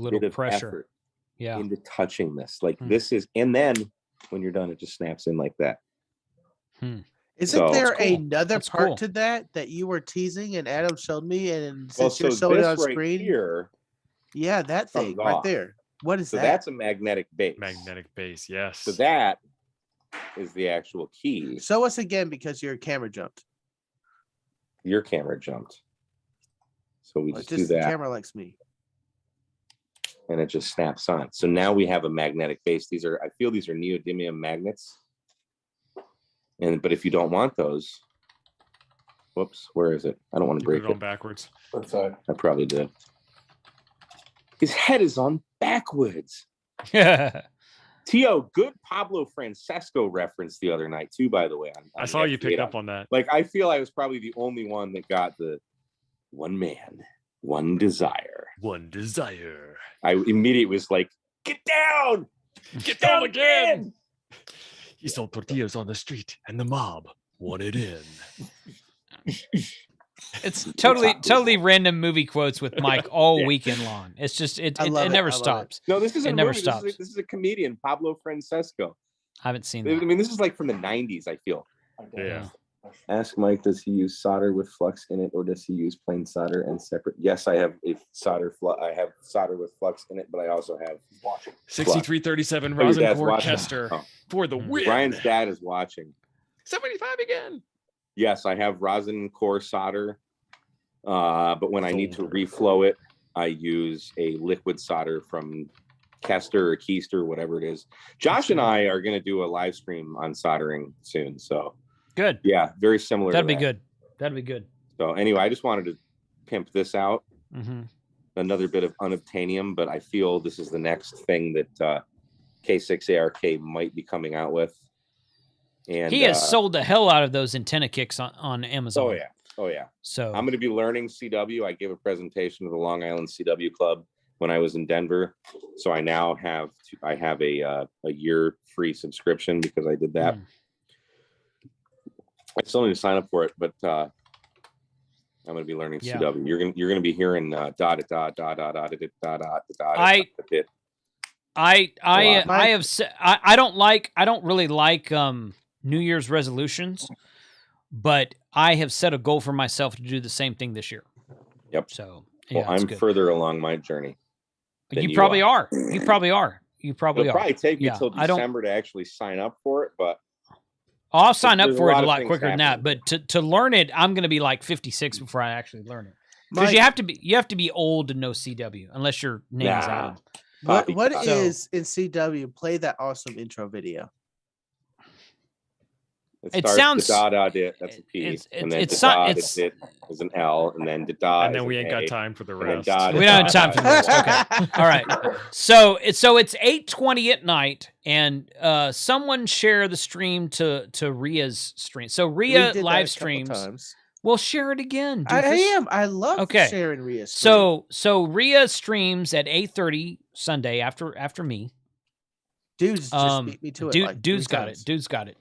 bit of pressure. effort Yeah. into touching this. Like this is, and then when you're done, it just snaps in like that. Isn't there That's cool. another That's part cool. to that you were teasing and Adam showed me, and Well, since you're so showing it this on right screen, here, yeah, that thing comes right off. there. What is so that? that's a magnetic base. Magnetic base, yes. So that is the actual key. Show us again because your camera jumped. Your camera jumped. So we just do the that, camera likes me. and it just snaps on. So now we have a magnetic base. I feel these are neodymium magnets. But if you don't want those, whoops, where is it? I don't want to You put break it on it. backwards. I probably did. His head is on backwards. T.O., good Pablo Francesco reference the other night, too, by the way. I saw you picked up on that. Like, I feel I was probably the only one that got the one man, one desire. One desire. I immediately was like, get down! Get down again! He sold tortillas on the street, and the mob wanted in. It's totally random movie quotes with Mike all weekend long. It's just it never stops. No, this isn't. It never stops. This is a comedian, Pablo Francesco. I haven't seen I that. mean, this is like from the '90s. I feel. Yeah. Ask Mike, does he use solder with flux in it, or does he use plain solder and separate? Yes, I have a solder. I have solder with flux in it, but I also have 6337 rosin core Chester for the win. Brian's dad is watching. 75 again. Yes, I have rosin core solder, but when I need to reflow it, I use a liquid solder from Kester or Keister, whatever it is. Josh and I are going to do a live stream on soldering soon, so good. Yeah, very similar. That'd be good. That'd be good. So anyway, I just wanted to pimp this out. Mm-hmm. Another bit of unobtainium, but I feel this is the next thing that K6ARK might be coming out with. And he has sold the hell out of those antenna kicks on Amazon. Oh yeah. So I'm going to be learning CW. I gave a presentation to the Long Island CW Club when I was in Denver. So I now have a year free subscription because I did that. I still need to sign up for it, but I'm going to be learning CW. You're going to be hearing I don't really like New Year's resolutions, but I have set a goal for myself to do the same thing this year. Yep. So I'm further along my journey. You probably are. You probably are. It'll probably take me till December to actually sign up for it, but I'll sign up for it a lot quicker than that. But to learn it, I'm going to be like 56 before I actually learn it. Because you have to be old to know CW, unless your name is Adam. What is in CW? Play that awesome intro video. It sounds that's a P, and then is an L, and then and then we ain't got time for the rest. We don't have time for the rest. Okay, all right. So it's 8:20 at night, and someone share the stream to Ria's stream. So Ria live streams. Well, share it again. I love sharing Ria's stream. So Ria streams at 8:30 Sunday after me. Dude's just beat me to it. Dude's got it. Dude's got it.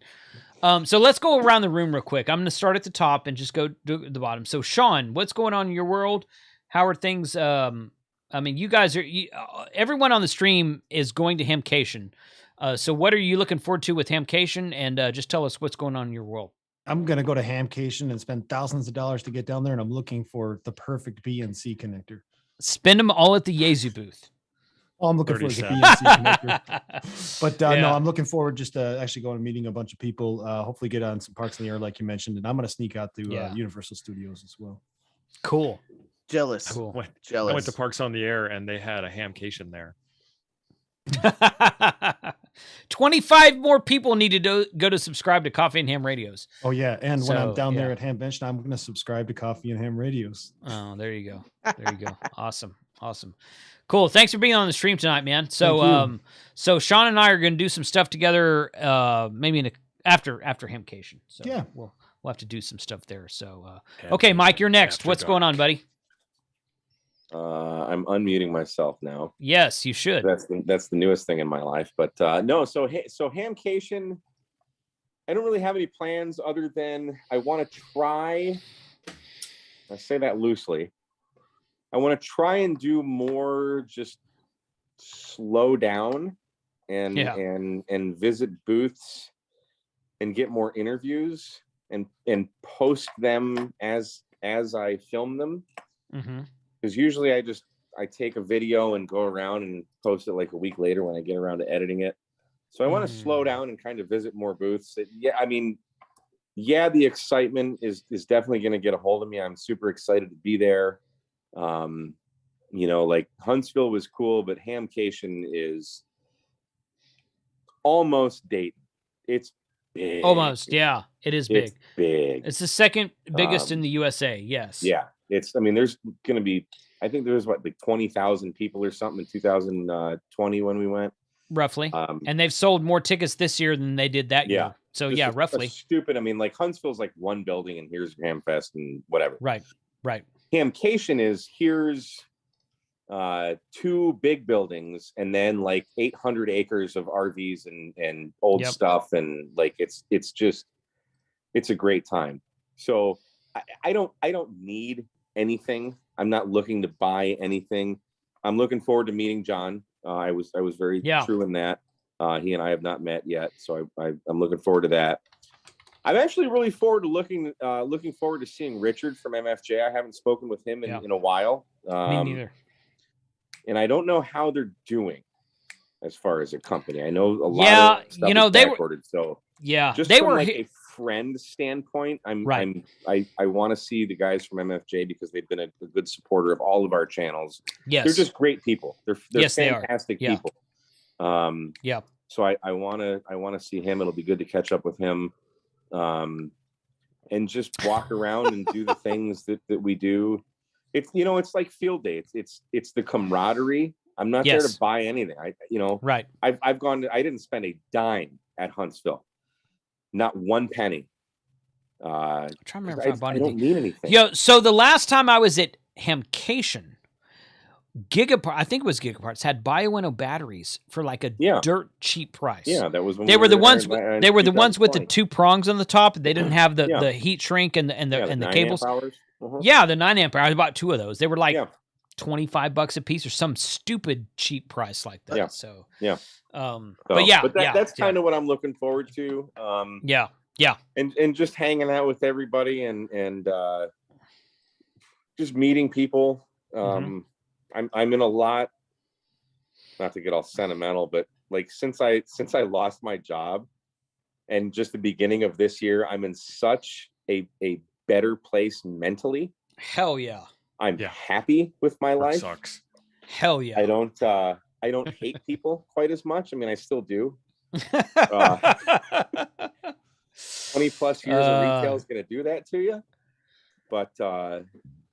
So let's go around the room real quick. I'm going to start at the top and just go to the bottom. So Sean, what's going on in your world? How are things? I mean, you guys everyone on the stream is going to Hamcation. So what are you looking forward to with Hamcation? And just tell us what's going on in your world. I'm going to go to Hamcation and spend thousands of dollars to get down there. And I'm looking for the perfect BNC connector. Spend them all at the Yaesu booth. Oh, I'm looking for the BNC connector. But no, I'm looking forward just to actually going and meeting a bunch of people. Hopefully get on some Parks in the Air like you mentioned. And I'm going to sneak out to Universal Studios as well. Cool. Jealous. Cool. Jealous. I went to Parks on the Air and they had a Hamcation there. 25 more people need to go to subscribe to Coffee and Ham Radios. Oh yeah, and when I'm down there at Hambench, I'm going to subscribe to Coffee and Ham Radios. Oh, there you go. There you go. Awesome. Cool. Thanks for being on the stream tonight, man. So so Sean and I are going to do some stuff together maybe after Hamcation. So we'll have to do some stuff there. So okay, Mike, you're next. What's going on, buddy? I'm unmuting myself now. Yes, you should. That's the newest thing in my life. But no, so Hamcation, I don't really have any plans other than I want to try. I say that loosely. I want to try and do more, just slow down and visit booths and get more interviews and post them as I film them. Mm-hmm. Because usually I take a video and go around and post it like a week later when I get around to editing it. So I want to slow down and kind of visit more booths. The excitement is definitely going to get a hold of me. I'm super excited to be there. Like Huntsville was cool, but Hamcation is almost Dayton. It's big. Almost, yeah. It is big. It's big. It's the second biggest in the USA. Yes. Yeah. There's going to be I think there was like 20,000 people or something in 2020 when we went. Roughly. And they've sold more tickets this year than they did that year. So just roughly. Stupid. I mean, like Huntsville's like one building and here's Hamfest and whatever. Right. Hamcation is here's 2 big buildings and then like 800 acres of RVs and old stuff. And like, it's a great time. So I don't need anything. I'm not looking to buy anything. I'm looking forward to meeting John. I was very true in that. He and I have not met yet, so I'm looking forward to that. I'm actually really looking forward to seeing Richard from MFJ. I haven't spoken with him in a while. Me neither. And I don't know how they're doing as far as a company. I know a lot of stuff they were so just they from were like a friend standpoint. I want to see the guys from MFJ because they've been a good supporter of all of our channels. Yes, they're just great people. They're fantastic people. So I want to see him. It'll be good to catch up with him, and just walk around and do the things that we do. It's it's like field day. It's the camaraderie. I'm not there to buy anything. I've gone. I didn't spend a dime at Huntsville. Not one penny. I'm trying to remember if I bought anything. I don't need anything. So the last time I was at Hamcation, I think it was Gigaparts, had Bioenno batteries for like a dirt cheap price. Yeah, that was when they were the ones. They were the ones with the 2 prongs on the top. They didn't have the heat shrink and the cables. Yeah, the 9 amp hours. I bought 2 of those. They were like $25 a piece or some stupid cheap price like that. Yeah. So but that's kind of what I'm looking forward to. And just hanging out with everybody and just meeting people. I'm in a lot, not to get all sentimental, but like since I lost my job and just the beginning of this year, I'm in such a better place mentally. Hell yeah. I'm happy with my life. Sucks. Hell yeah. I don't hate people quite as much. I mean, I still do. 20 plus years of retail is going to do that to you. But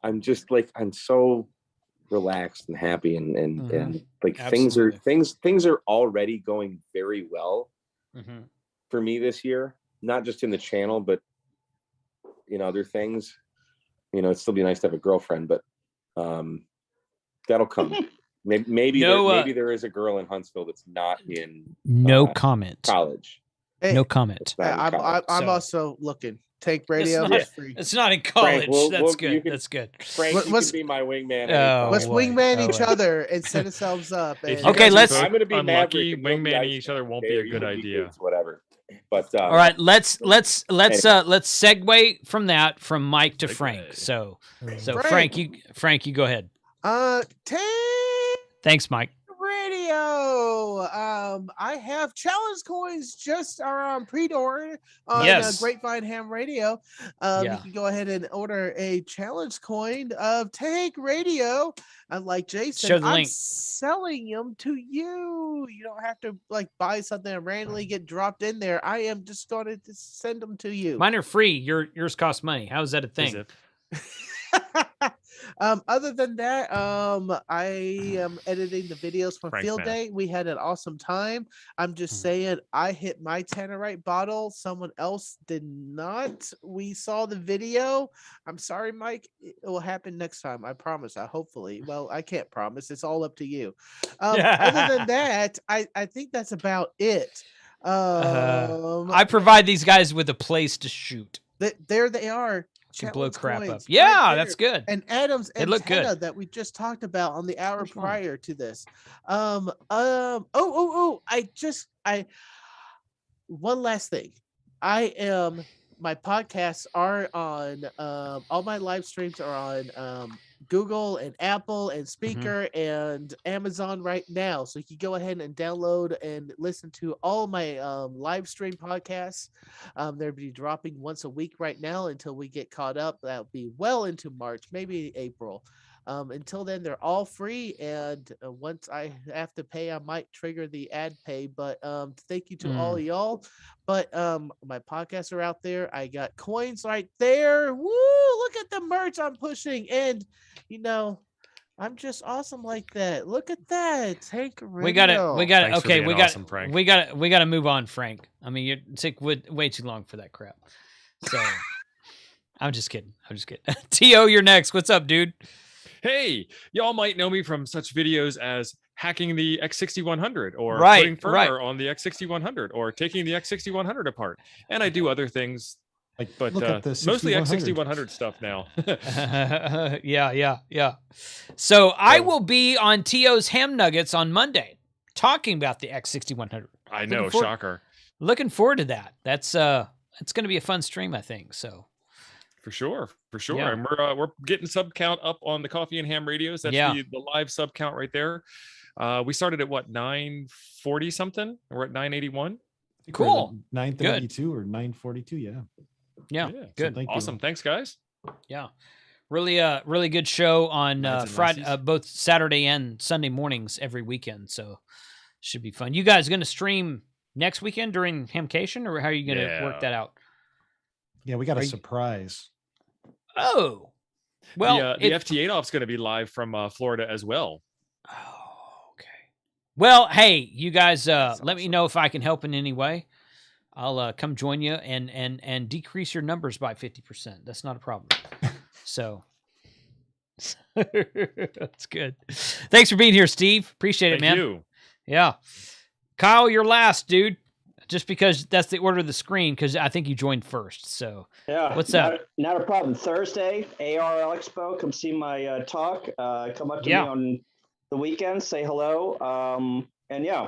I'm just like, I'm so relaxed and happy and like things are already going very well for me this year, not just in the channel, but other things. It'd still be nice to have a girlfriend, but that'll come. Maybe there is a girl in Huntsville that's not in college. Hey, no comment. I'm also looking. Tank Radio is free. It's not in college. Frank, that's good. That's good. Frank, you can be my wingman. Let's wingman each other and set ourselves up. Okay, let's. I'm going to be unlucky. Wingmanning each other won't be a good idea. Whatever. But all right, let's segue from Mike to Frank. So Frank, you go ahead. Thanks, Mike. Radio. I have challenge coins just are on pre-order on Grapevine Ham Radio. You can go ahead and order a challenge coin of Tank Radio. And like Jason, I'm selling them to you. You don't have to like buy something and randomly get dropped in there. I am just going to send them to you. Mine are free. Yours cost money. How is that a thing? Other than that, I am editing the videos from Field Day. We had an awesome time. I'm just saying, I hit my Tannerite bottle. Someone else did not. We saw the video. I'm sorry, Mike. It will happen next time. I promise. Hopefully. Well, I can't promise. It's all up to you. Other than that, I think that's about it. I provide these guys with a place to shoot. There they are. To blow crap up. Yeah, that's good. And Adam's antenna that we just talked about on the hour prior to this. One last thing. My podcasts are on all my live streams are on Google and Apple and Speaker and Amazon right now. So you can go ahead and download and listen to all my live stream podcasts. They'll be dropping once a week right now until we get caught up. That'll be well into March, maybe April. Until then, they're all free. And once I have to pay, I might trigger the ad pay. But thank you to all of y'all. But my podcasts are out there. I got coins right there. Woo! Look at the merch I'm pushing. And, I'm just awesome like that. Look at that. Hank Radio. We got it. Okay, we got awesome, Frank. we got to move on, Frank. I mean, you're sick way too long for that crap. So I'm just kidding. T.O., you're next. What's up, dude? Hey, y'all might know me from such videos as hacking the X6100 or Right, putting firmware on the X6100 or taking the X6100 apart. And I do other things, but mostly X6100 stuff now. Yeah. So I will be on T.O.'s Ham Nuggets on Monday talking about the X6100. I know, shocker. Looking forward to that. That's it's going to be a fun stream, I think. So For sure. Yeah. And we're getting sub count up on the Coffee and Ham radios. That's the live sub count right there. We started at what, 940 something? We're at 981. Cool. 932 or 942. Yeah. Good. So awesome. Thanks, guys. Yeah. Really good show on Friday, both Saturday and Sunday mornings every weekend. So should be fun. You guys going to stream next weekend during Hamcation, or how are you going to work that out? Yeah, we got a surprise. Oh, well, the FT8 off's going to be live from Florida as well. Oh, okay. Well, hey, you guys, let me know if I can help in any way. I'll come join you and decrease your numbers by 50%. That's not a problem. So that's good. Thanks for being here, Steve. Appreciate it, man. Thank you. Yeah. Kyle, you're last, dude. Just because that's the order of the screen, because I think you joined first. So yeah, what's up? Not a problem. Thursday, ARL Expo. Come see my talk. Come up to me on the weekend. Say hello. And yeah,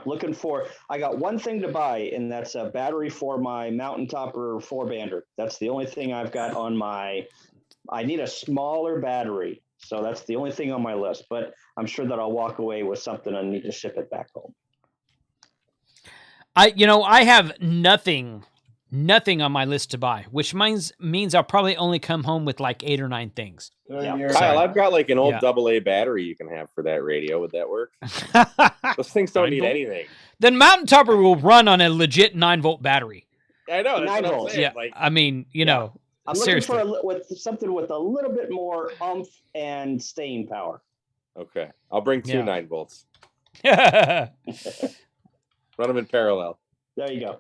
I got one thing to buy, and that's a battery for my Mountain Topper 4-bander. That's the only thing I've got on I need a smaller battery. So that's the only thing on my list. But I'm sure that I'll walk away with something and need to ship it back home. I have nothing on my list to buy, which means I'll probably only come home with like 8 or 9 things. Kyle, I've got like an old AA battery you can have for that radio. Would that work? Those things don't need anything. Then Mountain Topper will run on a legit 9-volt battery. I know. That's 9 what volts. I'm saying. Yeah, like, I mean, know, I'm seriously. looking for something with a little bit more oomph and staying power. Okay, I'll bring 2 9 volts. Run them in parallel. There you go.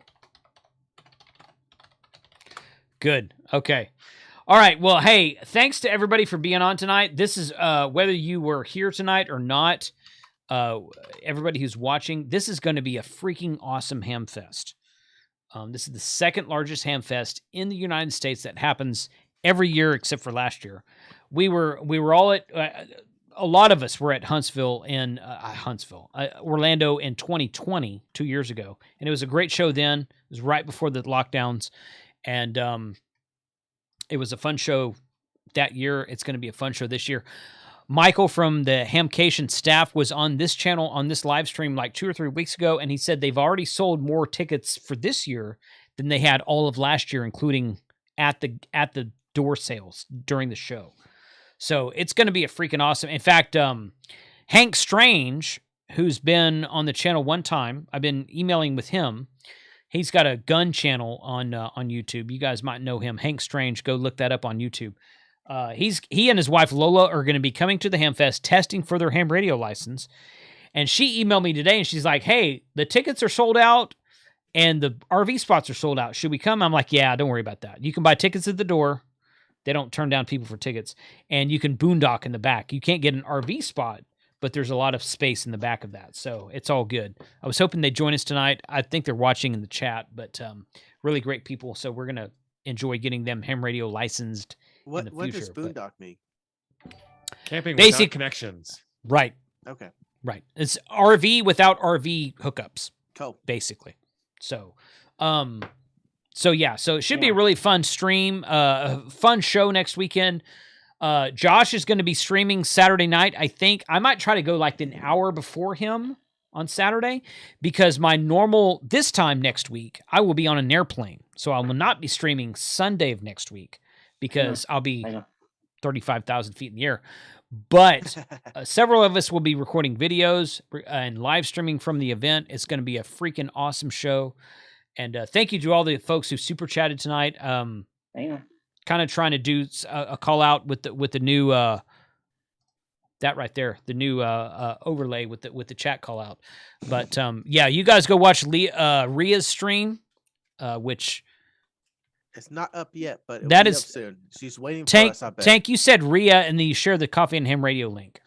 Good. Okay. All right. Well, hey, thanks to everybody for being on tonight. This is whether you were here tonight or not, everybody who's watching, this is going to be a freaking awesome ham fest. This is the second largest ham fest in the United States that happens every year except for last year. We were all at a lot of us were at Orlando in 2020, 2 years ago. And it was a great show then. It was right before the lockdowns. And it was a fun show that year. It's going to be a fun show this year. Michael from the Hamcation staff was on this channel on this live stream like 2 or 3 weeks ago. And he said they've already sold more tickets for this year than they had all of last year, including at the door sales during the show. So it's going to be a freaking awesome. In fact, Hank Strange, who's been on the channel one time, I've been emailing with him. He's got a gun channel on YouTube. You guys might know him, Hank Strange. Go look that up on YouTube. He and his wife Lola are going to be coming to the Hamfest testing for their ham radio license. And she emailed me today and she's like, "Hey, the tickets are sold out and the RV spots are sold out. Should we come?" I'm like, "Yeah, don't worry about that. You can buy tickets at the door. They don't turn down people for tickets. And you can boondock in the back. You can't get an RV spot, but there's a lot of space in the back of that. So it's all good." I was hoping they'd join us tonight. I think they're watching in the chat, but really great people. So we're going to enjoy getting them ham radio licensed in the future. What does boondock mean? Camping without connections. Right. Okay. Right. It's RV without RV hookups. Cool. Basically. So, so it should be a really fun stream, fun show next weekend. Josh is going to be streaming Saturday night. I think I might try to go like an hour before him on Saturday because this time next week, I will be on an airplane. So I will not be streaming Sunday of next week because I'll be 35,000 feet in the air. But several of us will be recording videos and live streaming from the event. It's going to be a freaking awesome show. And thank you to all the folks who super chatted tonight. Kind of trying to do a call out with the new That right there, the new overlay with the chat call out. But yeah, you guys go watch Rhea's stream, which it's not up yet, but that is up soon. She's waiting Tank, for us. I bet. Tank, you said Rhea, and then you share the Coffee and Ham Radio link.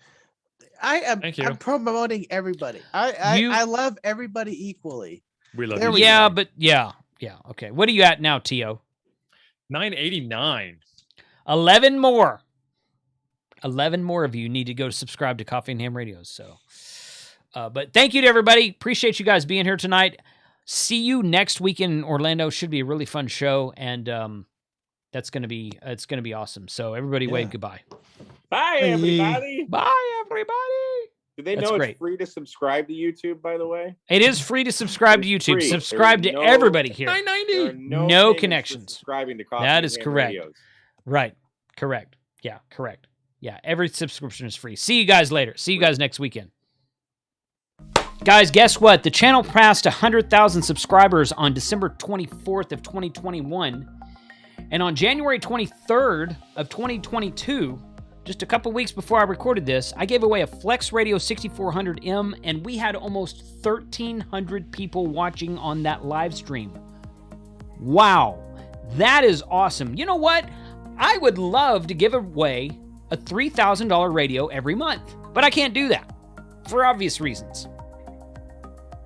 I'm promoting everybody. I love everybody equally. We love you. Yeah, but yeah. Okay, what are you at now, Tio? 989. 11 more. 11 more of you need to go subscribe to Coffee and Ham Radios. So, but thank you to everybody. Appreciate you guys being here tonight. See you next week in Orlando. Should be a really fun show, and it's gonna be awesome. So everybody, wave goodbye. Bye, everybody. Bye, everybody. Do they know it's free to subscribe to YouTube? By the way, it is free to subscribe to YouTube. Free. Subscribe to everybody here. $9.90. No connections. Subscribing to Coffee that is and correct. Radios. Right. Correct. Yeah. Correct. Yeah. Every subscription is free. See you guys later. See you guys next weekend. Guys, guess what? The channel passed 100,000 subscribers on December 24th of 2021. And on January 23rd of 2022, just a couple weeks before I recorded this, I gave away a Flex Radio 6400M, and we had almost 1,300 people watching on that live stream. Wow. That is awesome. You know what? I would love to give away a $3,000 radio every month, but I can't do that for obvious reasons.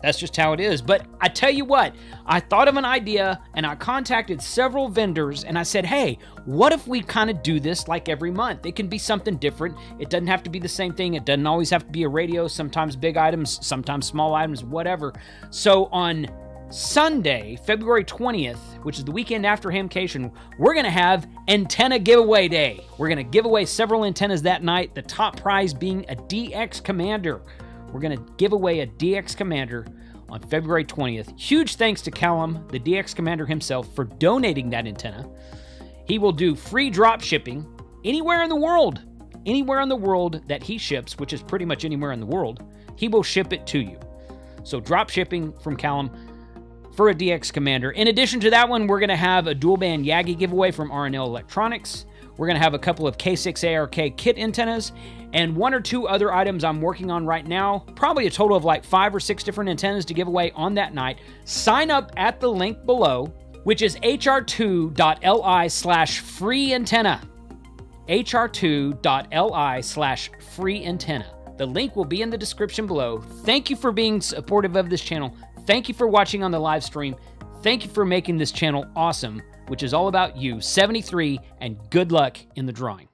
That's just how it is. But I tell you what, I thought of an idea and I contacted several vendors and I said, hey, what if we kind of do this like every month? It can be something different. It doesn't have to be the same thing. It doesn't always have to be a radio, sometimes big items, sometimes small items, whatever. So on Sunday, February 20th, which is the weekend after Hamcation, we're going to have antenna giveaway day. We're going to give away several antennas that night, the top prize being a DX Commander. We're going to give away a DX Commander on February 20th. Huge thanks to Callum, the DX Commander himself, for donating that antenna. He will do free drop shipping anywhere in the world. Anywhere in the world that he ships, which is pretty much anywhere in the world, he will ship it to you. So drop shipping from Callum for a DX Commander. In addition to that one, we're going to have a dual band Yagi giveaway from RNL Electronics. We're going to have a couple of K6ARK kit antennas and one or two other items I'm working on right now. Probably a total of like 5 or 6 different antennas to give away on that night. Sign up at the link below, which is hr2.li/free antenna. hr2.li/free antenna. The link will be in the description below. Thank you for being supportive of this channel. Thank you for watching on the live stream. Thank you for making this channel awesome, which is all about you, 73, and good luck in the drawing.